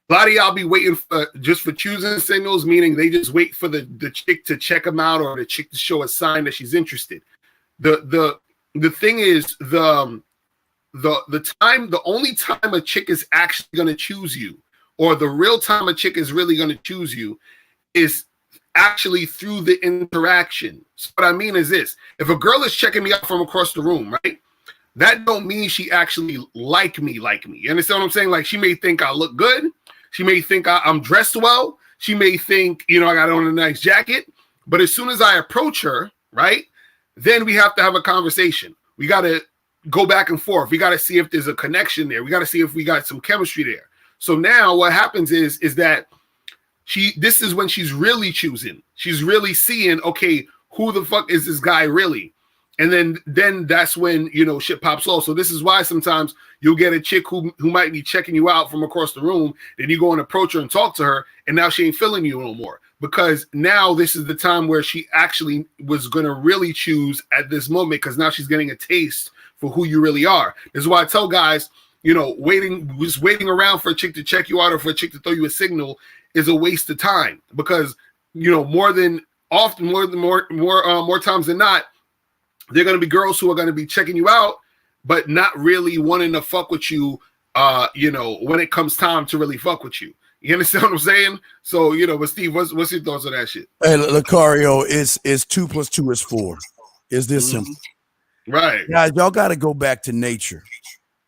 A lot of y'all be waiting for choosing signals, meaning they just wait for the chick to check them out or the chick to show a sign that she's interested. The thing is the only time a chick is actually going to choose you, or the real time a chick is really going to choose you, is actually through the interaction. So what I mean is this: if a girl is checking me out from across the room, right, that don't mean she actually like me. You understand what I'm saying? Like, she may think I look good. She may think I'm dressed well. She may think, I got on a nice jacket. But as soon as I approach her, right, then we have to have a conversation. We got to go back and forth. We got to see if there's a connection there. We got to see if we got some chemistry there. So now what happens is that this is when she's really choosing. She's really seeing, okay, who the fuck is this guy really? And then that's when, shit pops off. So this is why sometimes you'll get a chick who might be checking you out from across the room. Then you go and approach her and talk to her, and now she ain't feeling you no more. Because now this is the time where she actually was going to really choose at this moment, because now she's getting a taste for who you really are. This is why I tell guys, waiting around for a chick to check you out or for a chick to throw you a signal is a waste of time. Because, more times than not, they're going to be girls who are going to be checking you out, but not really wanting to fuck with you, when it comes time to really fuck with you. You understand what I'm saying? So, but Steve, what's your thoughts on that shit? Hey, Locario, it's 2 + 2 is 4. It's this simple. Right. Guys, y'all got to go back to nature.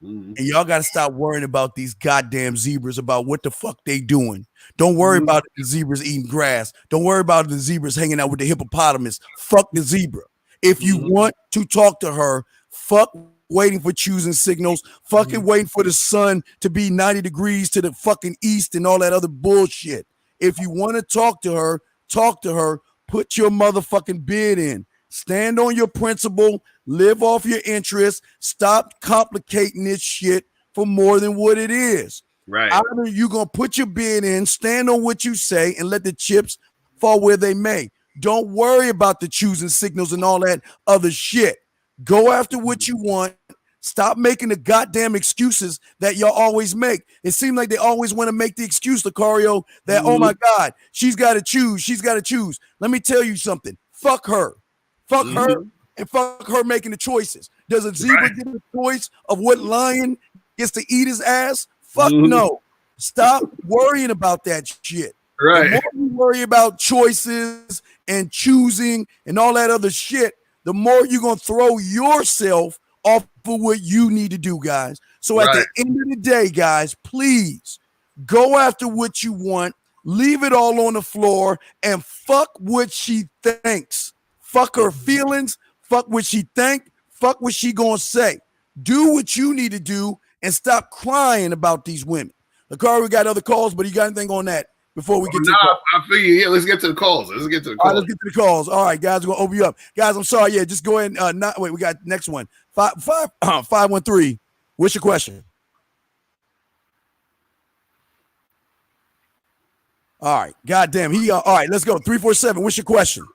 And y'all got to stop worrying about these goddamn zebras, about what the fuck they doing. Don't worry about the zebras eating grass. Don't worry about the zebras hanging out with the hippopotamus. Fuck the zebra. If you want to talk to her, fuck waiting for choosing signals, fucking waiting for the sun to be 90 degrees to the fucking east and all that other bullshit. If you want to talk to her, talk to her. Put your motherfucking bid in. Stand on your principle. Live off your interests. Stop complicating this shit for more than what it is. Right. Either you're going to put your bid in, stand on what you say, and let the chips fall where they may. Don't worry about the choosing signals and all that other shit. Go after what you want. Stop making the goddamn excuses that y'all always make. It seems like they always want to make the excuse, Locario, that, oh my God, she's got to choose. She's got to choose. Let me tell you something. Fuck her. Fuck her and fuck her making the choices. Does a zebra get a choice of what lion gets to eat his ass? Fuck no. Stop worrying about that shit. Right. The more you worry about choices and choosing and all that other shit, the more you're going to throw yourself off of what you need to do, guys. So at the end of the day, guys, please go after what you want. Leave it all on the floor and fuck what she thinks. Fuck her feelings. Fuck what she think. Fuck what she gonna say. Do what you need to do and stop crying about these women. Locario, we got other calls, but you got anything on that before we get to the call? I feel you. Yeah, let's get to the calls. All right, let's get to the calls. All right, guys, we're gonna open you up. Guys, I'm sorry. Yeah, just go ahead and wait, we got next one. 513. What's your question? All right, goddamn. All right, let's go. 347. What's your question?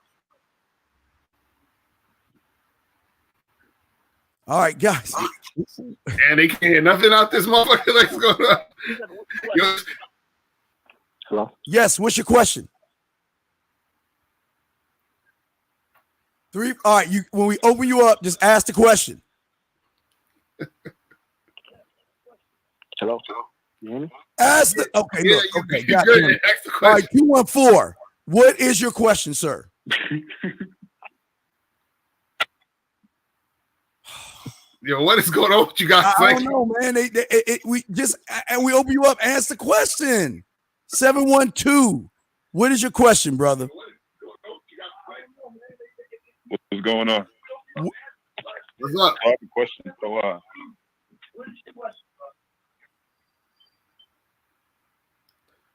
All right, guys. And they can't hear nothing out this motherfucker. Let's go. Hello? Yes, what's your question? All right, when we open you up, just ask the question. Hello? You hear me? Ask the okay, Yeah, look, okay, you good. Ask the question. All right, 214. What is your question, sir? Yo, what is going on with you guys? I don't know, man. We open you up. Ask the question. 712. What is your question, brother? What's going on? What's up? I have a question. So,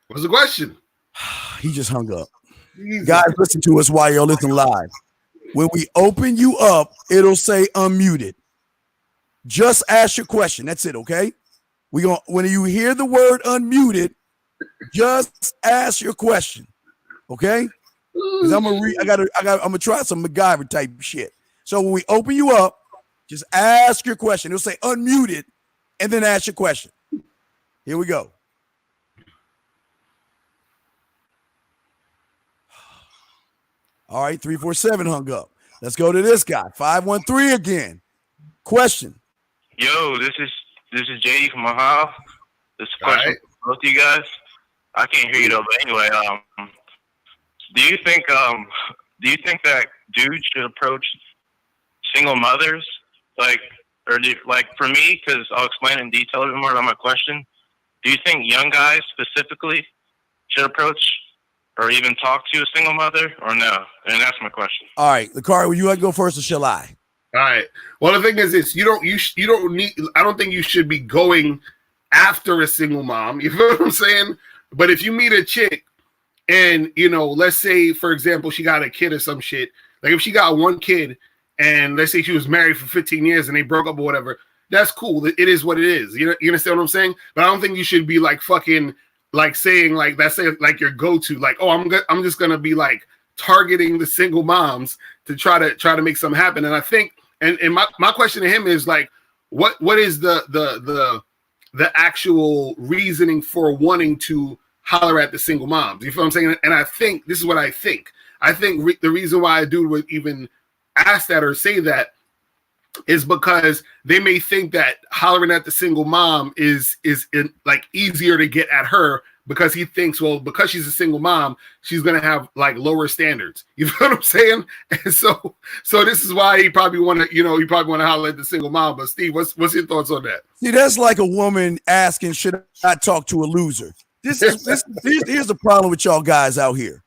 what's the question? He just hung up. Guys, listen to us while you're listening live. When we open you up, it'll say unmuted. Just ask your question. That's it, okay? When you hear the word unmuted, just ask your question, okay? Because I'm gonna try some MacGyver type shit. So when we open you up, just ask your question. It'll say unmuted, and then ask your question. Here we go. All right, 347 hung up. Let's go to this guy. 513 again. Question. Yo, this is JD from Ohio. This is a question for both of you guys. I can't hear you though, but anyway, do you think that dudes should approach single mothers for me? Because I'll explain in detail a bit more about my question. Do you think young guys specifically should approach or even talk to a single mother, or no? And that's my question. All right, Locario, would you like to go first, or shall I? All right. Well, the thing is this: you don't need. I don't think you should be going after a single mom. You feel what I'm saying? But if you meet a chick, and let's say, for example, she got a kid or some shit. Like if she got one kid, and let's say she was married for 15 years and they broke up or whatever, that's cool. It is what it is. You understand what I'm saying? But I don't think you should be like fucking like saying like that's like your go-to. Like, oh, I'm just gonna be like targeting the single moms to try to make something happen. And I think. And my question to him is like, what is the actual reasoning for wanting to holler at the single moms? You feel what I'm saying? And I think this is what I think. I think the reason why a dude would even ask that or say that is because they may think that hollering at the single mom is like easier to get at her because he thinks, well, because she's a single mom, she's gonna have like lower standards. You feel what I'm saying? And so this is why he probably want to holler at the single mom. But Steve, what's your thoughts on that? See, that's like a woman asking, should I talk to a loser? Here's the problem with y'all guys out here.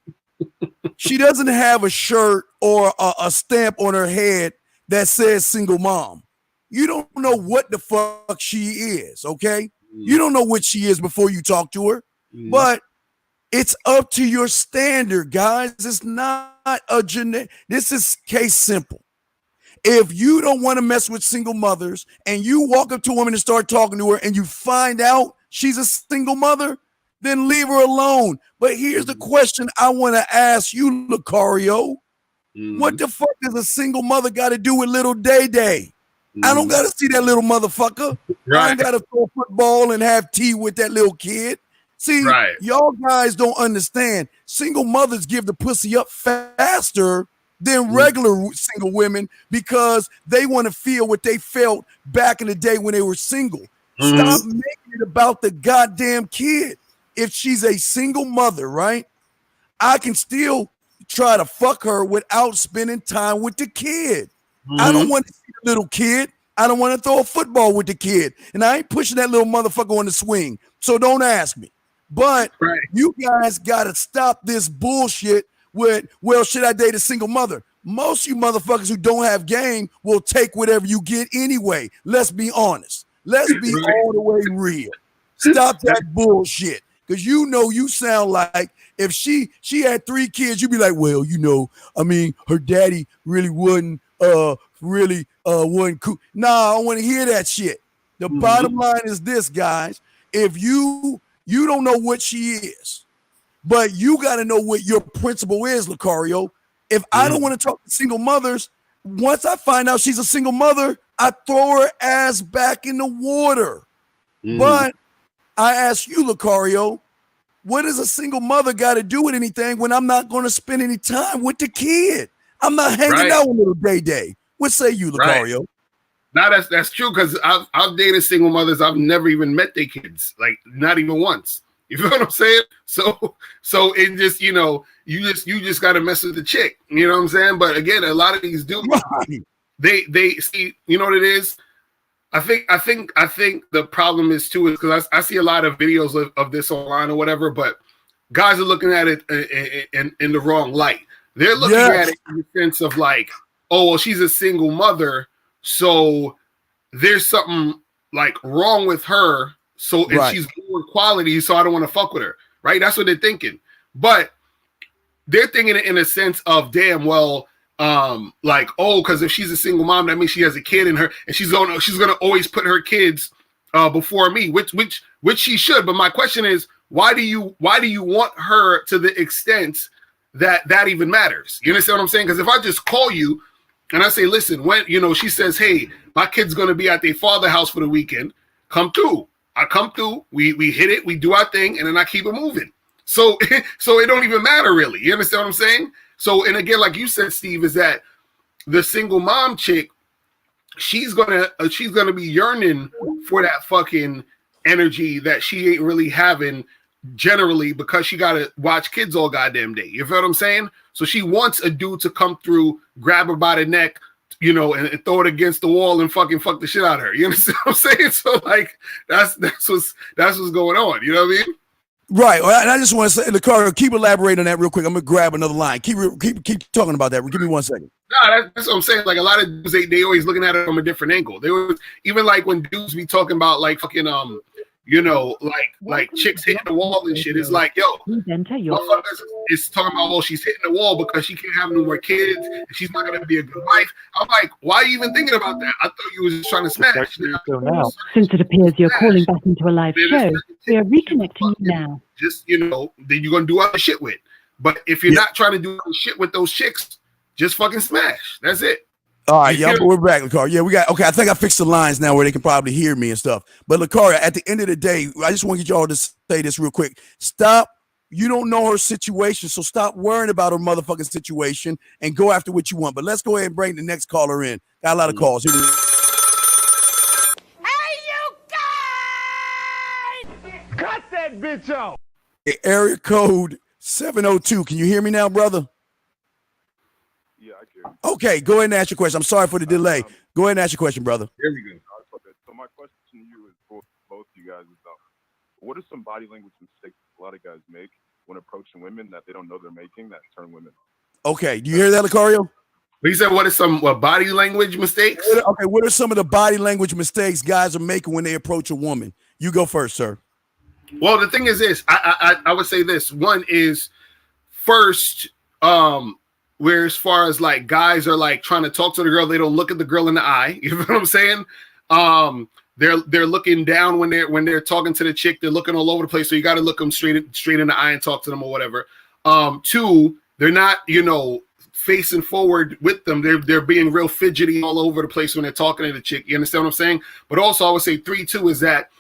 She doesn't have a shirt or a stamp on her head that says single mom. You don't know what the fuck she is, okay? You don't know what she is before you talk to her. But It's up to your standard, guys. It's not a genetic. This is case simple. If you don't want to mess with single mothers and you walk up to a woman and start talking to her and you find out she's a single mother, then leave her alone. But here's the question I want to ask you, Locario. What the fuck does a single mother got to do with little Day Day? I don't got to see that little motherfucker. I don't got to throw a football and have tea with that little kid. See, y'all guys don't understand. Single mothers give the pussy up faster than regular single women because they want to feel what they felt back in the day when they were single. Stop making it about the goddamn kid. If she's a single mother, right, I can still try to fuck her without spending time with the kid. I don't want to see the little kid. I don't want to throw a football with the kid. And I ain't pushing that little motherfucker on the swing. So don't ask me. But you guys got to stop this bullshit with, well, should I date a single mother? Most of you motherfuckers who don't have game will take whatever you get anyway. Let's be honest. Let's be all the way real. Stop that bullshit. Because you know you sound like if she had 3 kids, you'd be like, well, you know, I mean, her daddy really wasn't wasn't cool. Nah, I don't want to hear that shit. The bottom line is this, guys. If you don't know what she is, but you got to know what your principle is, Locario. If I don't want to talk to single mothers, once I find out she's a single mother, I throw her ass back in the water. But I ask you, Locario, what does a single mother got to do with anything when I'm not going to spend any time with the kid? I'm not hanging out with little Day Day. What say you, Locario? Now that's true because I've dated single mothers. I've never even met their kids, like not even once. You feel what I'm saying? So it just, you know, you just got to mess with the chick. You know what I'm saying? But again, a lot of these dudes, they see, you know what it is? I think the problem is too is because I see a lot of videos of this online or whatever, but guys are looking at it in the wrong light. They're looking at it in the sense of like, oh, well, she's a single mother, so there's something like wrong with her. So and she's lower quality, so I don't want to fuck with her. Right? That's what they're thinking. But they're thinking it in a sense of, damn, well, like, oh, because if she's a single mom, that means she has a kid in her, and she's gonna always put her kids before me, which she should. But my question is, why do you want her to the extent that even matters? You understand what I'm saying? Because if I just call you and I say, listen, when she says, hey, my kid's gonna be at their father's house for the weekend, come through. I come through, we hit it, we do our thing, and then I keep it moving. So it don't even matter really. You understand what I'm saying? So, and again, like you said, Steve, is that the single mom chick, she's gonna be yearning for that fucking energy that she ain't really having generally because she gotta watch kids all goddamn day. You feel what I'm saying? So she wants a dude to come through, grab her by the neck, and throw it against the wall and fuck the shit out of her. You understand what I'm saying? So like that's what's going on. You know what I mean? Right. And I just want to say, Locario, keep elaborating on that real quick. I'm gonna grab another line. Keep talking about that. Give me 1 second. No, that's what I'm saying. Like a lot of dudes, they always looking at it from a different angle. They always, even like when dudes be talking about like fucking like chicks hitting the wall and shit. It's like, yo, motherfuckers is talking about, well, she's hitting the wall because she can't have no more kids and she's not gonna be a good wife. I'm like, why are you even thinking about that? I thought you was just trying to smash. Since it appears you're calling back into a live show, we are reconnecting you now. Just then you're gonna do other shit with. But if you're not trying to do other shit with those chicks, just fucking smash. That's it. All right, y'all, we're back, Locario. Yeah, we got, okay, I think I fixed the lines now where they can probably hear me and stuff. But Locario, at the end of the day, I just want to get y'all to say this real quick. Stop. You don't know her situation, so stop worrying about her motherfucking situation and go after what you want. But let's go ahead and bring the next caller in. Got a lot of calls. Hey, you guys! Cut that bitch off! Hey, area code 702. Can you hear me now, brother? Okay, go ahead and ask your question. I'm sorry for the delay. Go ahead and ask your question, brother. Here we go. So my question to you is both you guys is what are some body language mistakes a lot of guys make when approaching women that they don't know they're making that turn women off? Okay, do you hear that, Locario? He said, what are some body language mistakes? Okay, what are some of the body language mistakes guys are making when they approach a woman? You go first, sir. Well, the thing is this. I would say this. One is first, where as far as like guys are like trying to talk to the girl, they don't look at the girl in the eye. You know what I'm saying? They're looking down when they're talking to the chick. They're looking all over the place. So you got to look them straight in the eye and talk to them or whatever. Two, they're not, facing forward with them. They're being real fidgety all over the place when they're talking to the chick. You understand what I'm saying? But also I would say 3, 2 is that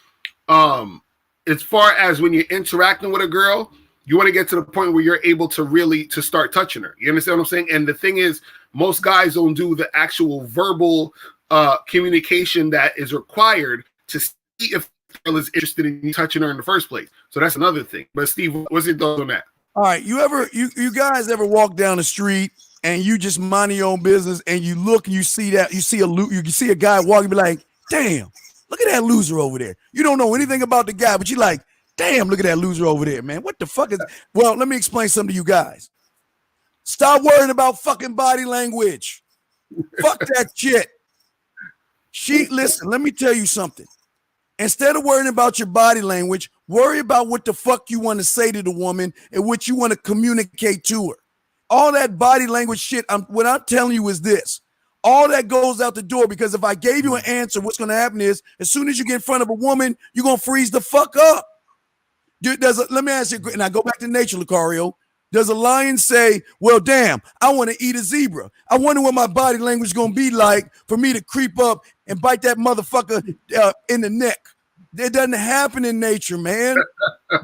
as far as when you're interacting with a girl, you want to get to the point where you're able to start touching her. You understand what I'm saying? And the thing is, most guys don't do the actual verbal communication that is required to see if the girl is interested in you touching her in the first place. So that's another thing. But Steve, what's your thoughts on that? All right, you guys ever walk down the street and you just mind your own business and you look and you see a guy walking, be like, damn, look at that loser over there. You don't know anything about the guy, but you like, damn, look at that loser over there, man. What the fuck is? Well, let me explain something to you guys. Stop worrying about fucking body language. Fuck that shit. Listen, let me tell you something. Instead of worrying about your body language, worry about what the fuck you want to say to the woman and what you want to communicate to her. All that body language shit, what I'm telling you is this. All that goes out the door, because if I gave you an answer, what's going to happen is as soon as you get in front of a woman, you're going to freeze the fuck up. Let me ask you, and I go back to nature, Locario. Does a lion say, well, damn, I want to eat a zebra? I wonder what my body language is going to be like for me to creep up and bite that motherfucker in the neck. It doesn't happen in nature, man.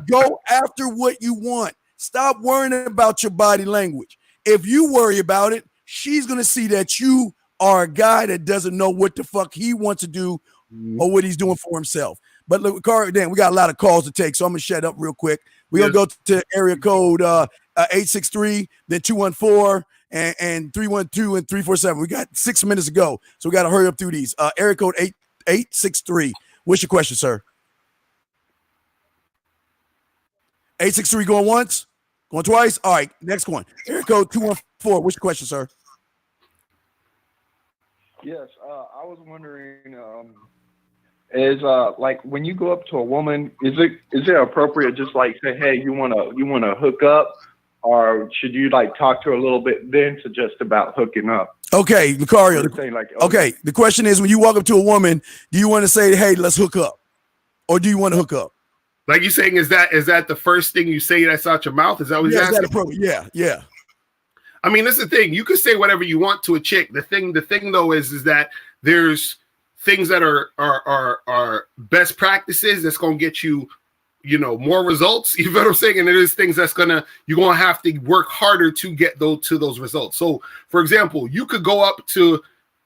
Go after what you want. Stop worrying about your body language. If you worry about it, she's going to see that you are a guy that doesn't know what the fuck he wants to do or what he's doing for himself. But look, Dan, we got a lot of calls to take, so I'm going to shut up real quick. We're going to go to area code 863, then 214, and 312 and 347. We got 6 minutes to go, so we got to hurry up through these. Area code 863. What's your question, sir? 863 going once? Going twice? All right, next one. Area code 214. What's your question, sir? Yes, I was wondering, is like when you go up to a woman, is it appropriate just like say, hey, you wanna hook up, or should you like talk to her a little bit then to just about hooking up? Okay, Locario. Okay, the question is, when you walk up to a woman, do you want to say, hey, let's hook up, or do you want to hook up? Like you're saying, is that the first thing you say that's out your mouth? Is that what you're asking? Yeah. I mean, that's the thing. You can say whatever you want to a chick. The thing though is that there's things that are best practices that's gonna get you, more results. You know what I'm saying? And there's things you're gonna have to work harder to get those results. So, for example, you could go up to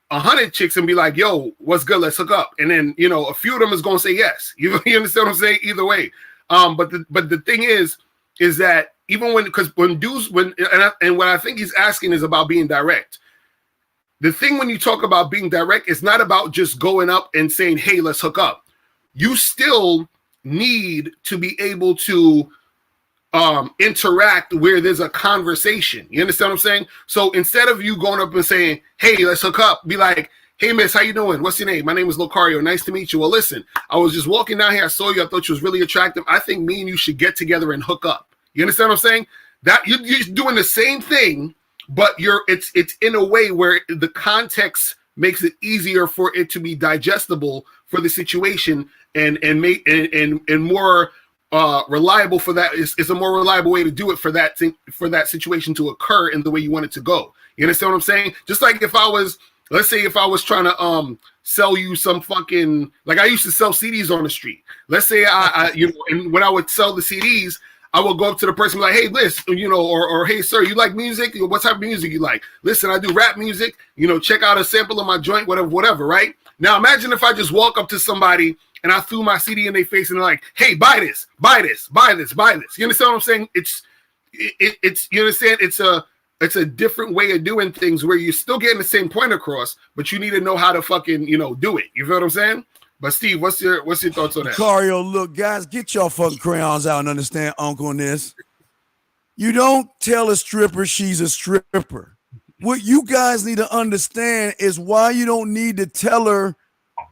100 chicks and be like, "Yo, what's good? Let's hook up." And then a few of them is gonna say yes. You understand what I'm saying? Either way. But the thing is that even when what I think he's asking is about being direct. The thing when you talk about being direct, it's not about just going up and saying, hey, let's hook up. You still need to be able to interact where there's a conversation. You understand what I'm saying? So instead of you going up and saying, hey, let's hook up, be like, hey, miss, how you doing? What's your name? My name is Locario. Nice to meet you. Well, listen, I was just walking down here. I saw you. I thought you was really attractive. I think me and you should get together and hook up. You understand what I'm saying? That you're doing the same thing, but it's in a way where the context makes it easier for it to be digestible for the situation and more reliable for that. It's a more reliable way to do it for that situation to occur in the way you want it to go. You understand what I'm saying? Just like let's say if I was trying to sell you some fucking, like I used to sell CDs on the street. Let's say and when I would sell the CDs, I will go up to the person and be like, hey, listen, or hey, sir, you like music? What type of music you like? Listen, I do rap music. Check out a sample of my joint, whatever, right? Now imagine if I just walk up to somebody and I threw my CD in their face and they're like, hey, buy this. You understand what I'm saying? It's you understand? It's a different way of doing things where you're still getting the same point across, but you need to know how to fucking, do it. You feel what I'm saying? But Steve, what's your thoughts on that? Locario, look, guys, get y'all fucking crayons out and understand Uncle on this. You don't tell a stripper she's a stripper. What you guys need to understand is why you don't need to tell her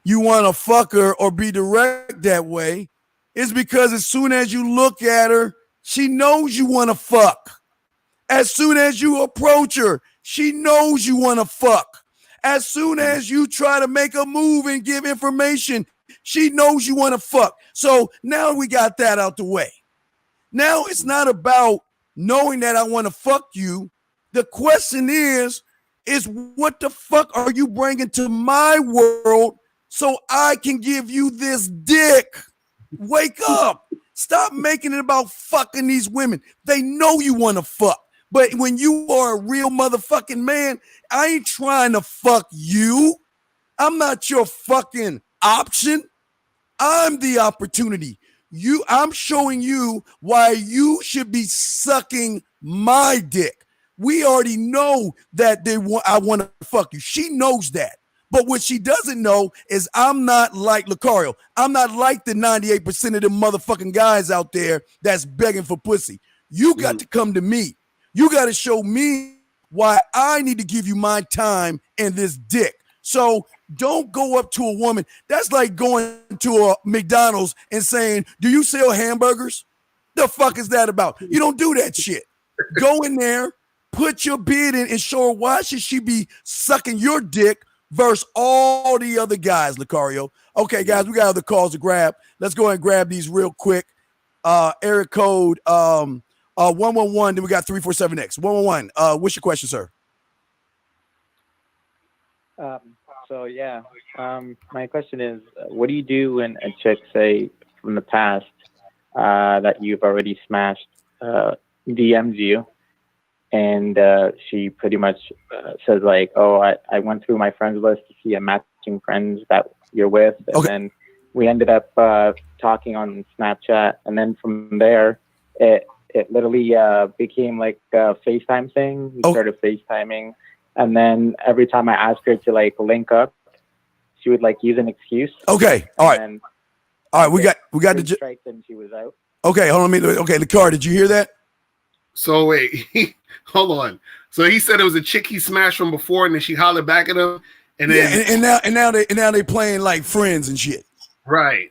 you want to fuck her or be direct that way. is because as soon as you look at her, she knows you want to fuck. As soon as you approach her, she knows you want to fuck. As soon as you try to make a move and give information, she knows you want to fuck. So now we got that out the way. Now it's not about knowing that I want to fuck you. The question is what the fuck are you bringing to my world so I can give you this dick? Wake up. Stop making it about fucking these women. They know you want to fuck. But when you are a real motherfucking man, I ain't trying to fuck you. I'm not your fucking option. I'm the opportunity. I'm showing you why you should be sucking my dick. We already know that I want to fuck you. She knows that. But what she doesn't know is I'm not like Locario. I'm not like the 98% of the motherfucking guys out there that's begging for pussy. You got to come to me. You got to show me why I need to give you my time and this dick. So don't go up to a woman. That's like going to a McDonald's and saying, do you sell hamburgers? The fuck is that about? You don't do that shit. Go in there, put your bid in and show her why should she be sucking your dick versus all the other guys, Locario. Okay, guys, we got other calls to grab. Let's go ahead and grab these real quick. Area code 111, then we got 347X. 111, what's your question, sir? My question is, what do you do when a chick say from the past that you've already smashed DMs you, and she pretty much says like, oh, I went through my friends list to see a matching friends that you're with, and then we ended up talking on Snapchat, and then from there, it literally became like a FaceTime thing. We started FaceTiming. And then every time I asked her to like link up, she would like use an excuse. Okay. All right. All right. We got the strike and she was out. Okay. Hold on. Okay. Locario, did you hear that? So wait, hold on. So he said it was a chick he smashed from before, and then she hollered back at him, and then and now they playing like friends and shit. Right.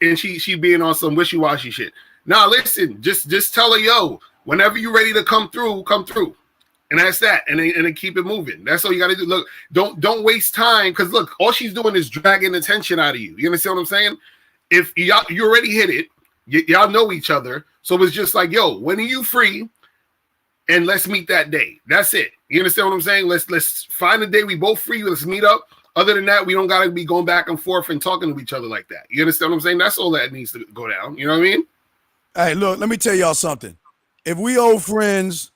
And she being on some wishy-washy shit. Now listen, just tell her, yo, whenever you're ready to come through. And that's that. And then keep it moving. That's all you gotta do. Look, don't waste time, because look, all she's doing is dragging attention out of you. You understand what I'm saying? If you already hit it, y'all know each other. So it's just like, yo, when are you free? And let's meet that day. That's it. You understand what I'm saying? Let's find a day we both free. Let's meet up. Other than that, we don't gotta be going back and forth and talking to each other like that. You understand what I'm saying? That's all that needs to go down. You know what I mean? Hey, look, let me tell y'all something. If we old friends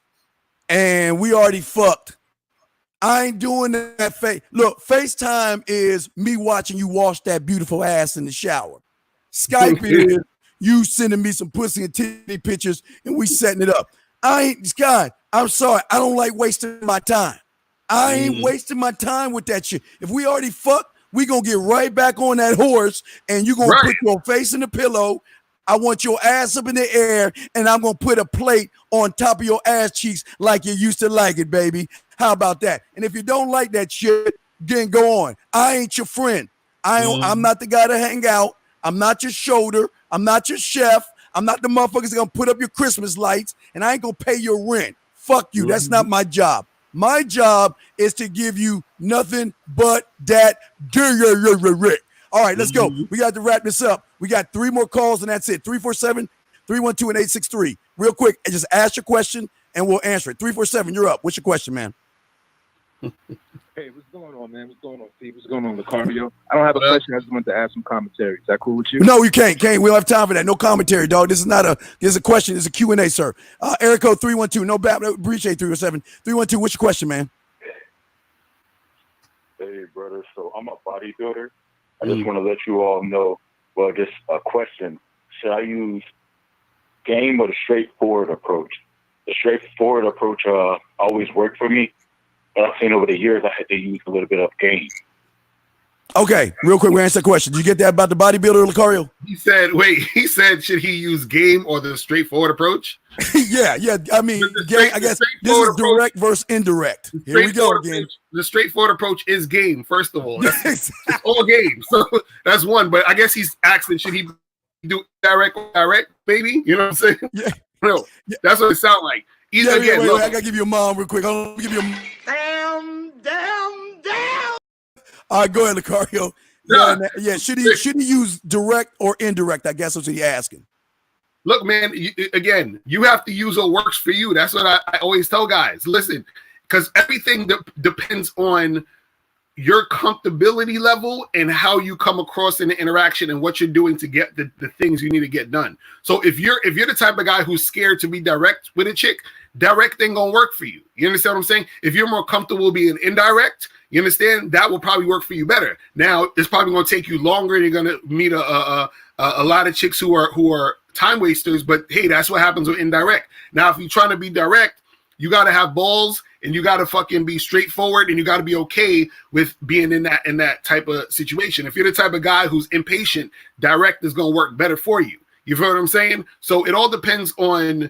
and we already fucked, I ain't doing that. Look, FaceTime is me watching you wash that beautiful ass in the shower. Skype is you sending me some pussy and titty pictures and we setting it up. Scott, I'm sorry. I don't like wasting my time. I ain't wasting my time with that shit. If we already fucked, we gonna get right back on that horse and you gonna put your face in the pillow. I want your ass up in the air, and I'm going to put a plate on top of your ass cheeks like you used to like it, baby. How about that? And if you don't like that shit, then go on. I ain't your friend. I'm not the guy to hang out. I'm not your shoulder. I'm not your chef. I'm not the motherfuckers that going to put up your Christmas lights, and I ain't going to pay your rent. Fuck you. That's not my job. My job is to give you nothing but that. All right, let's go. We got to wrap this up. We got 3 more calls, and that's it. 347-312 and 863. Real quick, just ask your question, and we'll answer it. 347, you're up. What's your question, man? Hey, what's going on, man? What's going on, Steve? What's going on, Locario? I don't have a question. I just wanted to add some commentary. Is that cool with you? No, you can't. We don't have time for that. No commentary, dog. This is a question. This is a Q&A, sir. Area code 312. No bad. Appreciate 307. 312, what's your question, man? Hey, brother. So I'm a bodybuilder. I just want to let you all know, well, just a question. Should I use game or the straightforward approach? The straightforward approach always worked for me, but I've seen over the years I had to use a little bit of game. Okay, real quick, we answer the question. Did you get that about the bodybuilder, Locario? He said, should he use game or the straightforward approach? yeah. I mean, I guess this is direct versus indirect. Here we go again. The straightforward approach is game, first of all. It's all game. So that's one. But I guess he's asking, should he do direct, baby. You know what I'm saying? Yeah. No, that's what it sounds like. Either Wait, look, I gotta give you a mom real quick. I'll give you a Damn. All right, go ahead, Locario. Yeah. Should he use direct or indirect? I guess that's what he's asking. Look, man, you have to use what works for you. That's what I always tell guys. Listen, because everything depends on your comfortability level and how you come across in the interaction and what you're doing to get the things you need to get done. So if you're the type of guy who's scared to be direct with a chick, direct ain't gonna work for you. You understand what I'm saying? If you're more comfortable being indirect, you understand, that will probably work for you better. Now it's probably gonna take you longer, and you're gonna meet a lot of chicks who are time wasters, but hey, that's what happens with indirect. Now if you're trying to be direct, you got to have balls, and you got to fucking be straightforward, and you got to be okay with being in that type of situation. If you're the type of guy who's impatient, direct is going to work better for you. You feel what I'm saying? So it all depends on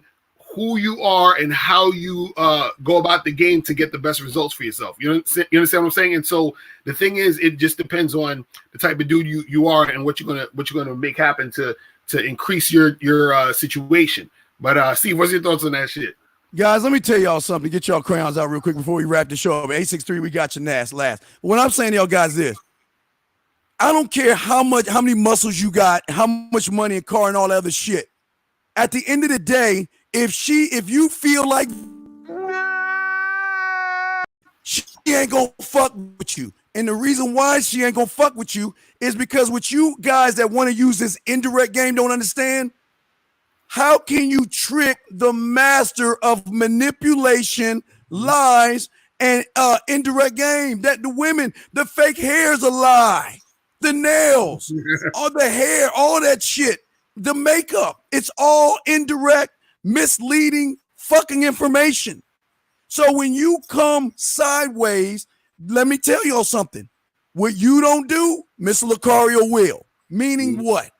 who you are and how you go about the game to get the best results for yourself. You understand what I'm saying? And so the thing is, it just depends on the type of dude you are and what you're gonna make happen to increase your situation. But Steve, what's your thoughts on that shit? Guys, let me tell y'all something. Get y'all crayons out real quick before we wrap the show up. 863, we got your last. But what I'm saying to y'all guys is, I don't care how many muscles you got, how much money and car and all that other shit. At the end of the day, if you feel like she ain't gonna fuck with you, and the reason why she ain't gonna fuck with you is because what you guys that want to use this indirect game don't understand. How can you trick the master of manipulation, lies, and indirect game? That the women, the fake hair is a lie. The nails, all the hair, all that shit, the makeup, it's all indirect, misleading fucking information. So when you come sideways, let me tell y'all something. What you don't do, Mr. Locario will. Meaning what?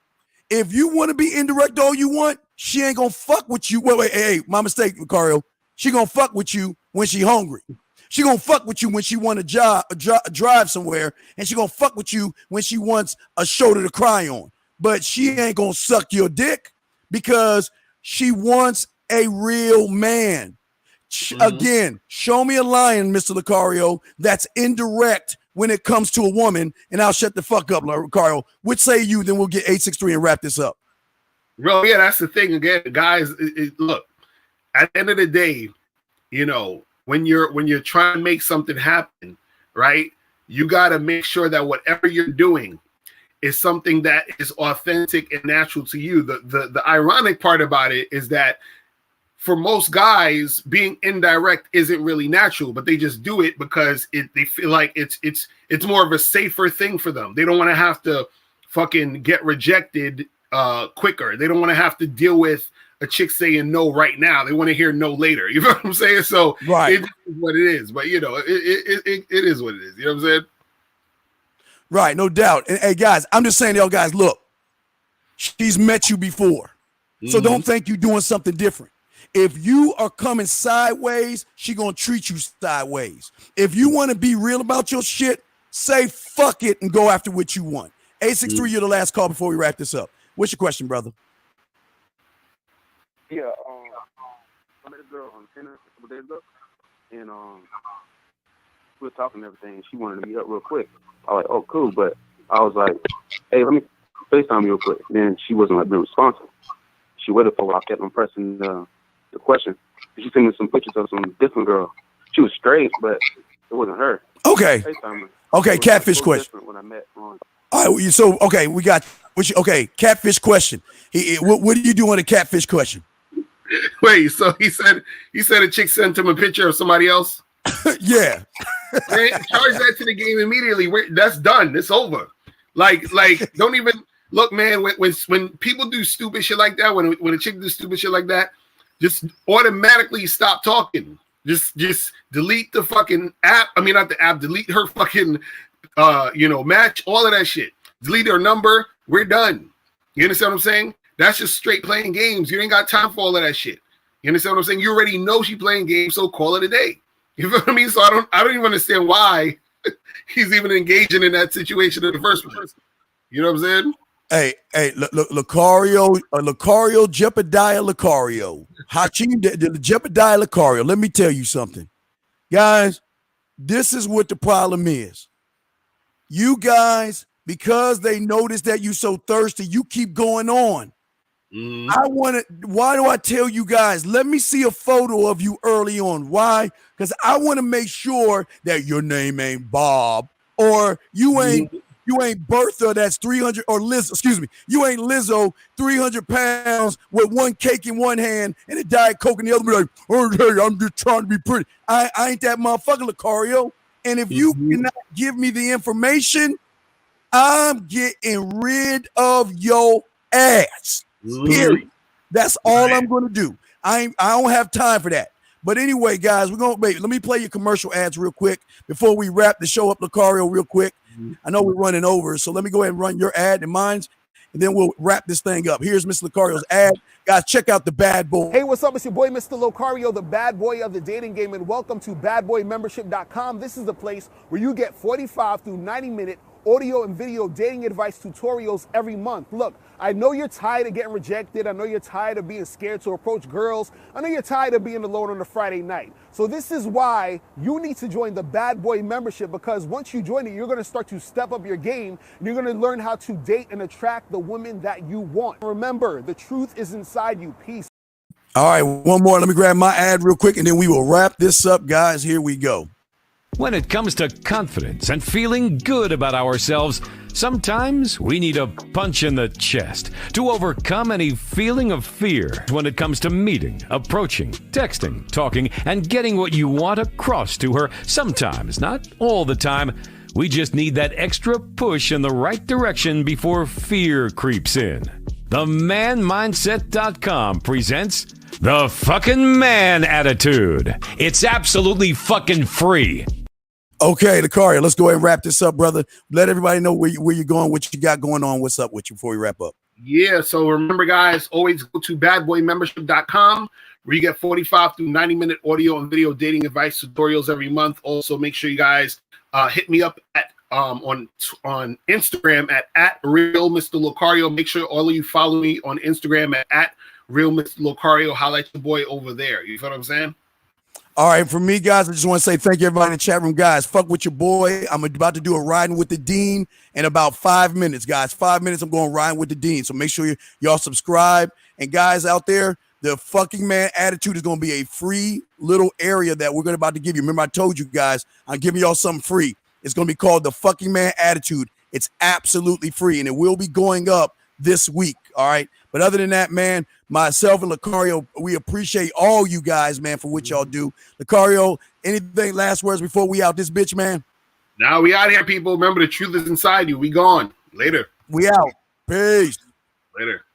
If you want to be indirect all you want, she ain't gonna fuck with you. Wait, hey, my mistake, Locario. She gonna fuck with you when she hungry. She gonna fuck with you when she want to drive somewhere, and she gonna fuck with you when she wants a shoulder to cry on. But she ain't gonna suck your dick because she wants a real man. Again, show me a lion, Mr. Locario, that's indirect when it comes to a woman, and I'll shut the fuck up, Locario. What say you? Then we'll get 863 and wrap this up. Bro, yeah, that's the thing. Again, guys, look, at the end of the day, you know, when you're trying to make something happen, right, you got to make sure that whatever you're doing is something that is authentic and natural to you. The ironic part about it is that for most guys, being indirect isn't really natural, but they just do it because they feel like it's more of a safer thing for them. They don't want to have to fucking get rejected quicker. They don't want to have to deal with a chick saying no right now. They want to hear no later. You know what I'm saying? So right. It is what it is. But you know, it is what it is. You know what I'm saying? Right, no doubt. And hey guys, I'm just saying to y'all guys, look, she's met you before. So don't think you're doing something different. If you are coming sideways, she gonna treat you sideways. If you want to be real about your shit, say fuck it and go after what you want. 863, you're the last call before we wrap this up. What's your question, brother? Yeah, I met a girl on Tinder a couple days ago, and we were talking and everything. She wanted to meet up real quick. I was like, oh, cool, but I was like, hey, let me FaceTime you real quick. Then she wasn't like being responsive. She waited for a while. I kept on pressing the question. She sent me some pictures of some different girl. She was straight, but it wasn't her. Okay. Okay, catfish question. When I met on. All right, so okay, we got okay, catfish question. What do you do on a catfish question? Wait, so he said a chick sent him a picture of somebody else? Yeah. Man, charge that to the game immediately. That's done. It's over. Like don't even look, man. When people do stupid shit like that, when a chick do stupid shit like that, just automatically stop talking. Just delete the fucking app. I mean, not the app. Delete her fucking match. All of that shit. Delete her number. We're done. You understand what I'm saying? That's just straight playing games. You ain't got time for all of that shit. You understand what I'm saying? You already know she playing games, so call it a day. You know what I mean? So I don't even understand why he's even engaging in that situation in the first place. You know what I'm saying? Hey, Locario, Jebediah Locario. Hakeem, the Jebediah Locario. Let me tell you something. Guys, this is what the problem is. You guys, because they notice that you're so thirsty, you keep going on. Why do I tell you guys? Let me see a photo of you early on. Why? Because I want to make sure that your name ain't Bob or you ain't Bertha that's 300 or Liz, excuse me, you ain't Lizzo 300 pounds with one cake in one hand and a Diet Coke in the other. Be like, oh, hey, I'm just trying to be pretty. I ain't that motherfucker, Locario. And if you cannot give me the information, I'm getting rid of your ass. Period. That's all I'm going to do. I don't have time for that. But anyway, guys, let me play your commercial ads real quick before we wrap the show up, Locario, real quick. I know we're running over, so let me go ahead and run your ad and mine, and then we'll wrap this thing up. Here's Mr. Locario's ad. Guys, check out the bad boy. Hey, what's up? It's your boy, Mr. Locario, the bad boy of the dating game, and welcome to badboymembership.com. This is the place where you get 45 through 90-minute audio and video dating advice tutorials every month. Look, I know you're tired of getting rejected. I know you're tired of being scared to approach girls. I know you're tired of being alone on a Friday night. So this is why you need to join the Bad Boy membership, because once you join it, you're going to start to step up your game and you're going to learn how to date and attract the women that you want. Remember, the truth is inside you. Peace. All right, one more. Let me grab my ad real quick and then we will wrap this up, guys. Here we go. When it comes to confidence and feeling good about ourselves, sometimes we need a punch in the chest to overcome any feeling of fear when it comes to meeting, approaching, texting, talking, and getting what you want across to her. Sometimes, not all the time, we just need that extra push in the right direction before fear creeps in. themanmindset.com presents The Fucking Man Attitude. It's absolutely fucking free. Okay, Locario, let's go ahead and wrap this up, brother. Let everybody know where you're going, what you got going on, what's up with you before we wrap up. Yeah, so remember, guys, always go to badboymembership.com where you get 45 through 90-minute audio and video dating advice tutorials every month. Also, make sure you guys hit me up at on Instagram at Real Mr. Locario. Make sure all of you follow me on Instagram at Real Mr. Locario. Highlight your boy over there. You know what I'm saying? All right, for me, guys, I just want to say thank you, everybody in the chat room. Guys, fuck with your boy. I'm about to do a Riding with the Dean in about 5 minutes, guys. 5 minutes, I'm going Riding with the Dean. So make sure y'all subscribe. And guys out there, the Fucking Man Attitude is going to be a free little area that we're about to give you. Remember, I told you guys, I'm giving y'all something free. It's going to be called the Fucking Man Attitude. It's absolutely free, and it will be going up this week, all right? But other than that, man, myself and Locario, we appreciate all you guys, man, for what y'all do. Locario, anything, last words before we out this bitch, man? Now we out here, people. Remember, the truth is inside you. We gone. Later. We out. Peace. Later.